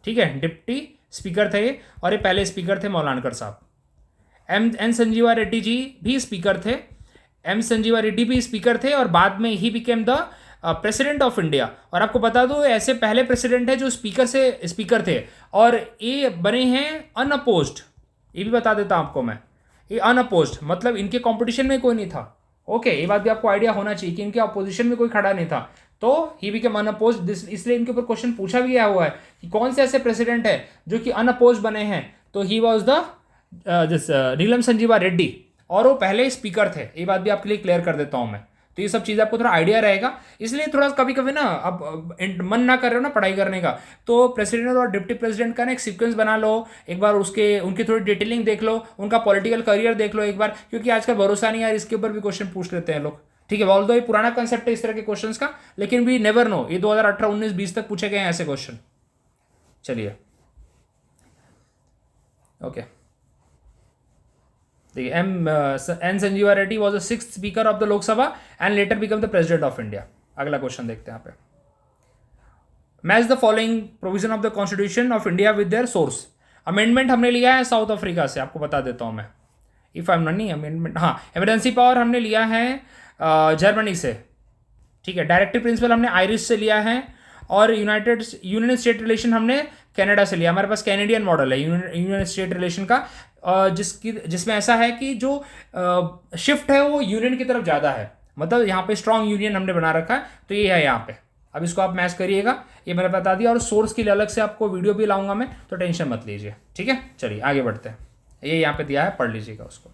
ठीक है, डिप्टी स्पीकर थे और ये पहले स्पीकर थे मौलानकर साहब। एन संजीवा रेड्डी जी भी स्पीकर थे, एम संजीवा रेड्डी भी स्पीकर थे, और बाद में he became the president of India. और आपको बता दो ऐसे पहले प्रेसिडेंट है जो स्पीकर थे, और ये बने हैं अनअपोज्ड, ये भी बता देता हूं आपको मैं, ये अनअपोज्ड मतलब इनके कंपटीशन में कोई नहीं था। ओके, ये बात भी आपको आइडिया होना चाहिए कि इनके अपोजिशन में कोई खड़ा नहीं था, तो ही बिकेम अनअपोज्ड, इसलिए इनके ऊपर क्वेश्चन पूछा भी गया हुआ है कि कौन से ऐसे प्रेसिडेंट है जो कि अनअपोज्ड बने हैं, तो he was the Neelam Sanjiva Reddy, और वो पहले स्पीकर थे। ये बात भी आपके लिए क्लियर कर देता हूं मैं, तो ये सब चीज़ आपको थोड़ा आइडिया रहेगा। इसलिए थोड़ा कभी कभी ना अब मन ना कर रहे हो ना पढ़ाई करने का, तो प्रेसिडेंट और डिप्टी प्रेसिडेंट का ना एक सीक्वेंस बना लो, एक बार उनकी थोड़ी डिटेलिंग देख लो, उनका पॉलिटिकल करियर देख लो एक बार, क्योंकि आजकल भरोसा नहीं यार, इसके ऊपर भी क्वेश्चन पूछ लेते हैं लोग, ठीक है। ऑल्दो ये पुराना कंसेप्ट है इस तरह के क्वेश्चन का, लेकिन भी नेवर नो, ये 2018, 19, 20 तक पूछे गए हैं ऐसे क्वेश्चन। चलिए ओके, देखिए N Sanjiva Reddy was the 6th speaker of the Lok Sabha and later become the president of India. अगला क्वेश्चन देखते हैं यहाँ पे, match the following provision of the constitution of India with their source. Amendment हमने लिया है साउथ अफ्रीका से, आपको बता देता हूं मैं, इफ आई एम नहीं अमेंडमेंट, हाँ इमरजेंसी पावर हमने लिया है जर्मनी से, ठीक है। डायरेक्टिव प्रिंसिपल हमने आयरिश से लिया है, और यूनियन स्टेट रिलेशन हमने कनाडा से लिया। हमारे पास कैनेडियन मॉडल है यूनियन स्टेट रिलेशन का, जिसमें ऐसा है कि जो शिफ्ट है वो यूनियन की तरफ ज़्यादा है, मतलब यहाँ पे स्ट्रॉन्ग यूनियन हमने बना रखा है, तो ये है यहाँ पे। अब इसको आप मैच करिएगा, ये मैंने बता दिया, और सोर्स के लिए अलग से आपको वीडियो भी लाऊंगा मैं, तो टेंशन मत लीजिए, ठीक है। चलिए आगे बढ़ते हैं, ये यहाँ पे दिया है, पढ़ लीजिएगा उसको।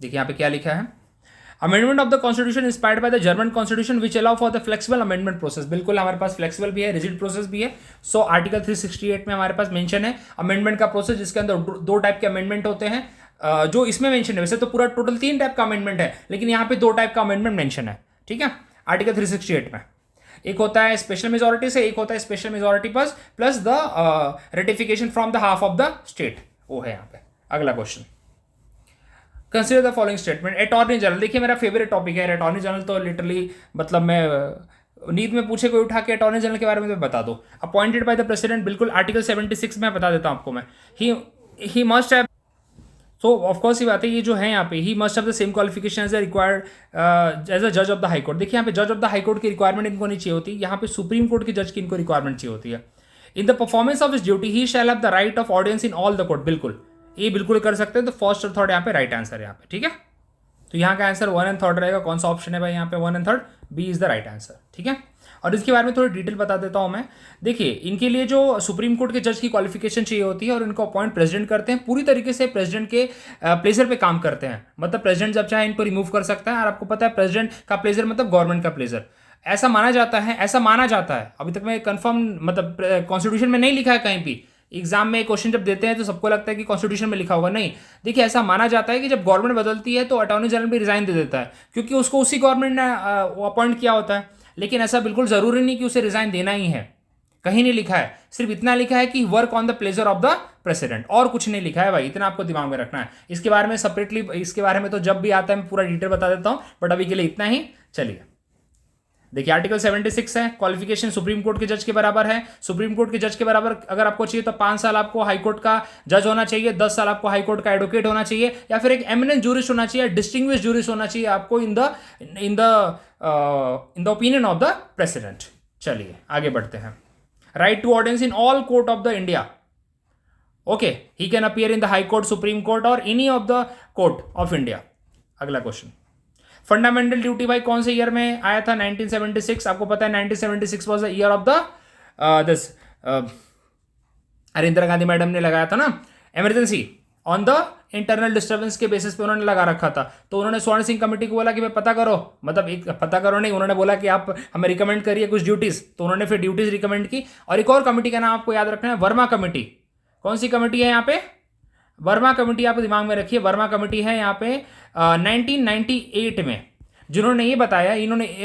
देखिए यहाँ पे क्या लिखा है, amendment of the constitution inspired by the German constitution which allow for the flexible amendment process. बिल्कुल हमारे पास फ्लेक्सिबल भी है, रिजिड प्रोसेस भी है। सो आर्टिकल 368 में हमारे पास मेंशन है अमेंडमेंट का प्रोसेस, जिसके अंदर दो टाइप के अमेंडमेंट होते हैं, जो इसमें मेंशन है। वैसे तो पूरा टोटल 3 टाइप का अमेंडमेंट है, लेकिन यहाँ पे 2 टाइप का अमेंडमेंट मेंशन है, ठीक है, आर्टिकल 368 में। एक होता है स्पेशल मेजोरिटी से, एक होता है special majority plus the ratification from the half of the state, वो है यहाँ पे। अगला question, consider the following statement. Attorney general, देखिए मेरा फेवरेट टॉपिक है अटॉर्नी जनरल, तो लिटरली मतलब मैं नींद में पूछे कोई उठा के अटॉर्नी जनरल के बारे में तो बता दो। अपॉइंटेड बाय द प्रेसिडेंट, बिल्कुल आर्टिकल 76 में बता देता हूं आपको मैं, he must have, so of course ये बात है, ये जो है यहाँ पे, he must have the same qualification as required as a जज ऑफ द हाई कोर्ट। देखिए यहाँ पे जज ऑफ द हाई कोर्ट की रिक्वायरमेंट इनको नहीं चाहिए होती, यहाँ पे सुप्रीम कोर्ट के जज की इनको रिक्वायरमेंट चाहिए होती है। In the performance of his duty he shell have the right of audience in all the court, बिल्कुल ये बिल्कुल कर सकते हैं। तो फर्स्ट और थर्ड यहाँ पे राइट आंसर है यहाँ पे, ठीक है। तो यहाँ का आंसर 1 and 3 रहेगा। कौन सा ऑप्शन है भाई यहाँ पे 1 and 3? B is the right answer, ठीक है। और इसके बारे में थोड़ी डिटेल बता देता हूँ मैं। देखिए इनके लिए जो सुप्रीम कोर्ट के जज की क्वालिफिकेशन चाहिए होती है, और इनको अपॉइंट प्रेसिडेंट करते हैं, पूरी तरीके से प्रेसिडेंट के प्लेजर पे काम करते हैं। मतलब प्रेसिडेंट जब चाहे इनको रिमूव कर सकता है, और आपको पता है प्रेसिडेंट का प्लेजर मतलब गवर्नमेंट का प्लेजर, ऐसा माना जाता है। अभी तक मैं कंफर्म मतलब कॉन्स्टिट्यूशन में नहीं लिखा है कहीं भी। एग्जाम में क्वेश्चन जब देते हैं तो सबको लगता है कि कॉन्स्टिट्यूशन में लिखा होगा, नहीं। देखिए ऐसा माना जाता है कि जब गवर्नमेंट बदलती है तो अटॉर्नी जनरल भी रिजाइन दे देता है, क्योंकि उसको उसी गवर्नमेंट ने अपॉइंट किया होता है। लेकिन ऐसा बिल्कुल जरूरी नहीं कि उसे रिजाइन देना ही है, कहीं नहीं लिखा है। सिर्फ इतना लिखा है कि work on the pleasure of the president, और कुछ नहीं लिखा है भाई, इतना आपको दिमाग में रखना है। इसके बारे में सेपरेटली, इसके बारे में तो जब भी आता है मैं पूरा डिटेल बता देता हूँ, बट अभी के लिए इतना ही। चलिए देखिए आर्टिकल 76 है, क्वालिफिकेशन सुप्रीम कोर्ट के जज के बराबर है। सुप्रीम कोर्ट के जज के बराबर अगर आपको चाहिए तो 5 साल आपको हाई कोर्ट का जज होना चाहिए, 10 साल आपको हाई कोर्ट का एडवोकेट होना चाहिए, या फिर एक एमिनेंट जूरिस्ट होना चाहिए, डिस्टिंग्विश जूरिस्ट होना चाहिए आपको in the opinion of the president. चलिए आगे बढ़ते हैं। Right to audience in all court of the India, okay, he can appear in the high court, supreme court और any of the court of India. अगला question, fundamental duty भाई कौन से year में आया था? 1976। आपको पता है 1976 was the year of the this, अरे इंदिरा गांधी मैडम ने लगाया था ना emergency on the internal disturbance के बेसिस पे उन्होंने लगा रखा था। तो उन्होंने स्वर्ण सिंह कमेटी को बोला कि भाई पता करो, मतलब एक पता करो नहीं, उन्होंने बोला कि आप हमें रिकमेंड करिए कुछ ड्यूटीज। तो उन्होंने फिर ड्यूटीज रिकमेंड की। और एक और कमेटी का नाम आपको याद रखना है, वर्मा कमेटी। कौन सी कमेटी है यहाँ पे? वर्मा कमेटी, आप दिमाग में रखिए। वर्मा कमेटी है यहाँ पे 1998 में जिन्होंने ये बताया,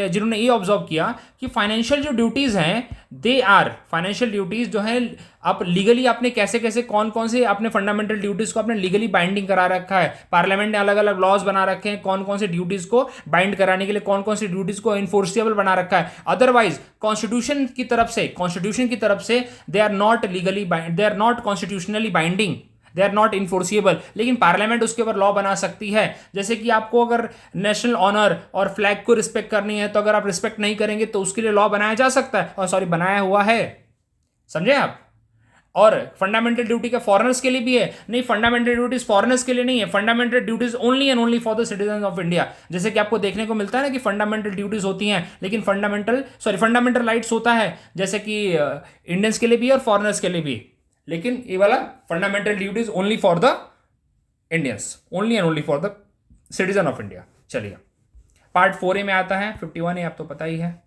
जिन्होंने ये ऑब्जर्व किया कि फाइनेंशियल जो ड्यूटीज़ हैं, दे आर फाइनेंशियल ड्यूटीज़ जो हैं, आप लीगली आपने कैसे कैसे कौन कौन से अपने फंडामेंटल ड्यूटीज़ को आपने लीगली बाइंडिंग करा रखा है। पार्लियामेंट ने अलग अलग लॉज बना रखे हैं कौन कौन से ड्यूटीज़ को बाइंड कराने के लिए, कौन कौन सी ड्यूटीज़ को इन्फोर्सिबल बना रखा है। अदरवाइज कॉन्स्टिट्यूशन की तरफ से they are not legally, they are not constitutionally binding, they are not enforceable. लेकिन पार्लियामेंट उसके ऊपर लॉ बना सकती है। जैसे कि आपको अगर नेशनल ऑनर और फ्लैग को रिस्पेक्ट करनी है, तो अगर आप रिस्पेक्ट नहीं करेंगे तो उसके लिए लॉ बनाया जा सकता है, और सॉरी बनाया हुआ है, समझे आप। और फंडामेंटल ड्यूटी का फॉरेनर्स के लिए भी है। नहीं, फंडामेंटल ड्यूटीज फॉरेनर्स के लिए नहीं है, fundamental duties only and only for the citizen of India. जैसे कि आपको देखने को मिलता है ना कि फंडामेंटल ड्यूटीज होती हैं, लेकिन फंडामेंटल राइट्स होता है, जैसे कि इंडियंस के लिए भी और फॉरेनर्स के लिए भी। लेकिन ये वाला fundamental duties only for the Indians, only and only for the citizen of India. चलिए, पार्ट 4A में आता है, 51A आप तो पता ही है।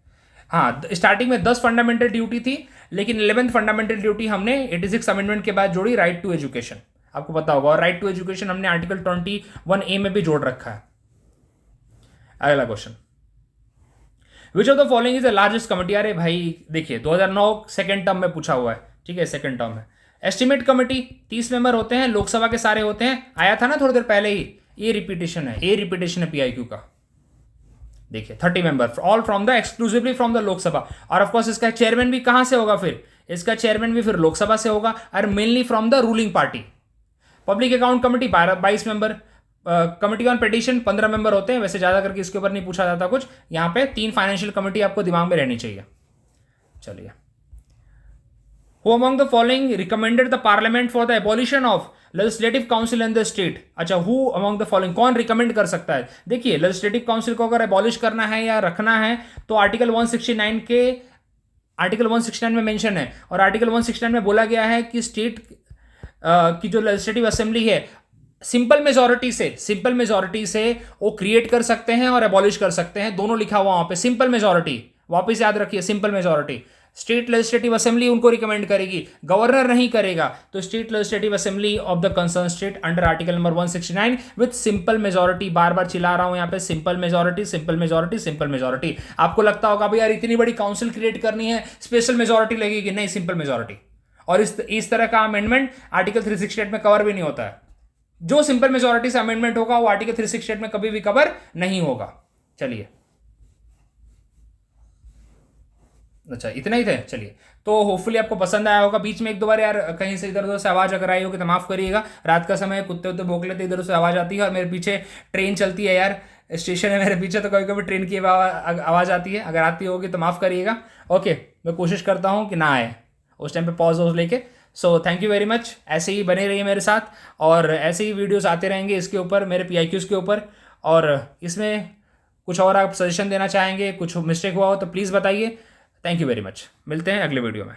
हाँ, स्टार्टिंग में 10 फंडामेंटल ड्यूटी थी, लेकिन 11th फंडामेंटल ड्यूटी हमने 86 अमेंडमेंट के बाद जोड़ी, राइट टू एजुकेशन, आपको पता होगा। और राइट टू एजुकेशन हमने आर्टिकल 21A में भी जोड़ रखा है। अगला question, which of the following is the largest committee. अरे भाई देखिए, 2009 सेकेंड टर्म में पूछा हुआ है, ठीक है, सेकेंड टर्म है। एस्टिमेट कमेटी 30 मेंबर होते हैं, लोकसभा के सारे होते हैं, आया था ना थोड़ी देर पहले ही। ये रिपीटेशन है PIQ का। देखिए 30 member, all from the exclusively from the Lok Sabha. और ऑफकोर्स इसका चेयरमैन भी कहां से होगा, फिर इसका चेयरमैन भी फिर लोकसभा से होगा, और mainly from the ruling party. Public account committee 22 member. Committee on petition 15 member होते हैं, वैसे ज्यादा करके इसके ऊपर नहीं पूछा जाता कुछ। यहां पे 3 फाइनेंशियल कमेटी आपको दिमाग में रहनी चाहिए। चलिए, Who among the following recommended the parliament for the abolition of legislative council in the state? अच्छा, who among the following, कौन रिकमेंड कर सकता है। देखिए, लेजिस्लेटिव काउंसिल को अगर एबॉलिश करना है या रखना है, तो आर्टिकल 169 में मेंशन है। और आर्टिकल 169 में बोला गया है कि स्टेट की जो लेजिस्लेटिव असेंबली है, सिंपल मेजोरिटी से वो क्रिएट कर सकते हैं और एबॉलिश कर सकते हैं, दोनों लिखा हुआ वहां पे, सिंपल मेजोरिटी। वापस याद रखिए, simple majority. State legislative assembly उनको रिकमेंड करेगी, गवर्नर नहीं करेगा। तो state legislative assembly of the concern state under article number 169 with simple majority. बार बार चिल्ला रहा हूं यहां पे, सिंपल मेजोरिटी। आपको लगता होगा भाई यार इतनी बड़ी काउंसिल क्रिएट करनी है, स्पेशल मेजोरिटी लगेगी। नहीं, सिंपल मेजोरिटी। और इस तरह का अमेंडमेंट आर्टिकल 368 में कवर भी नहीं होता है। जो सिंपल मेजोरिटी से अमेंडमेंट होगा वो आर्टिकल 368 में कभी भी कवर नहीं होगा। चलिए, अच्छा इतना ही थे। चलिए, तो होपफुली आपको पसंद आया होगा। बीच में एक दो बार यार कहीं से इधर उधर से आवाज़ अगर आई होगी तो माफ़ करिएगा। रात का समय, कुत्ते उत्ते भौंक लेते, इधर से आवाज़ आती है। और मेरे पीछे ट्रेन चलती है यार, स्टेशन है मेरे पीछे, तो कभी कभी ट्रेन की आवाज़ आती है। अगर आती होगी तो माफ़ करिएगा। ओके, मैं कोशिश करता हूँ कि ना आए, उस टाइम पे पॉज लेके। So thank you very much. ऐसे ही बने रहिए मेरे साथ, और ऐसे ही वीडियोस आते रहेंगे इसके ऊपर, मेरे PIQs के ऊपर। और इसमें कुछ और आप सजेशन देना चाहेंगे, कुछ मिस्टेक हुआ हो तो प्लीज़ बताइए। Thank you very much. मिलते हैं अगले वीडियो में।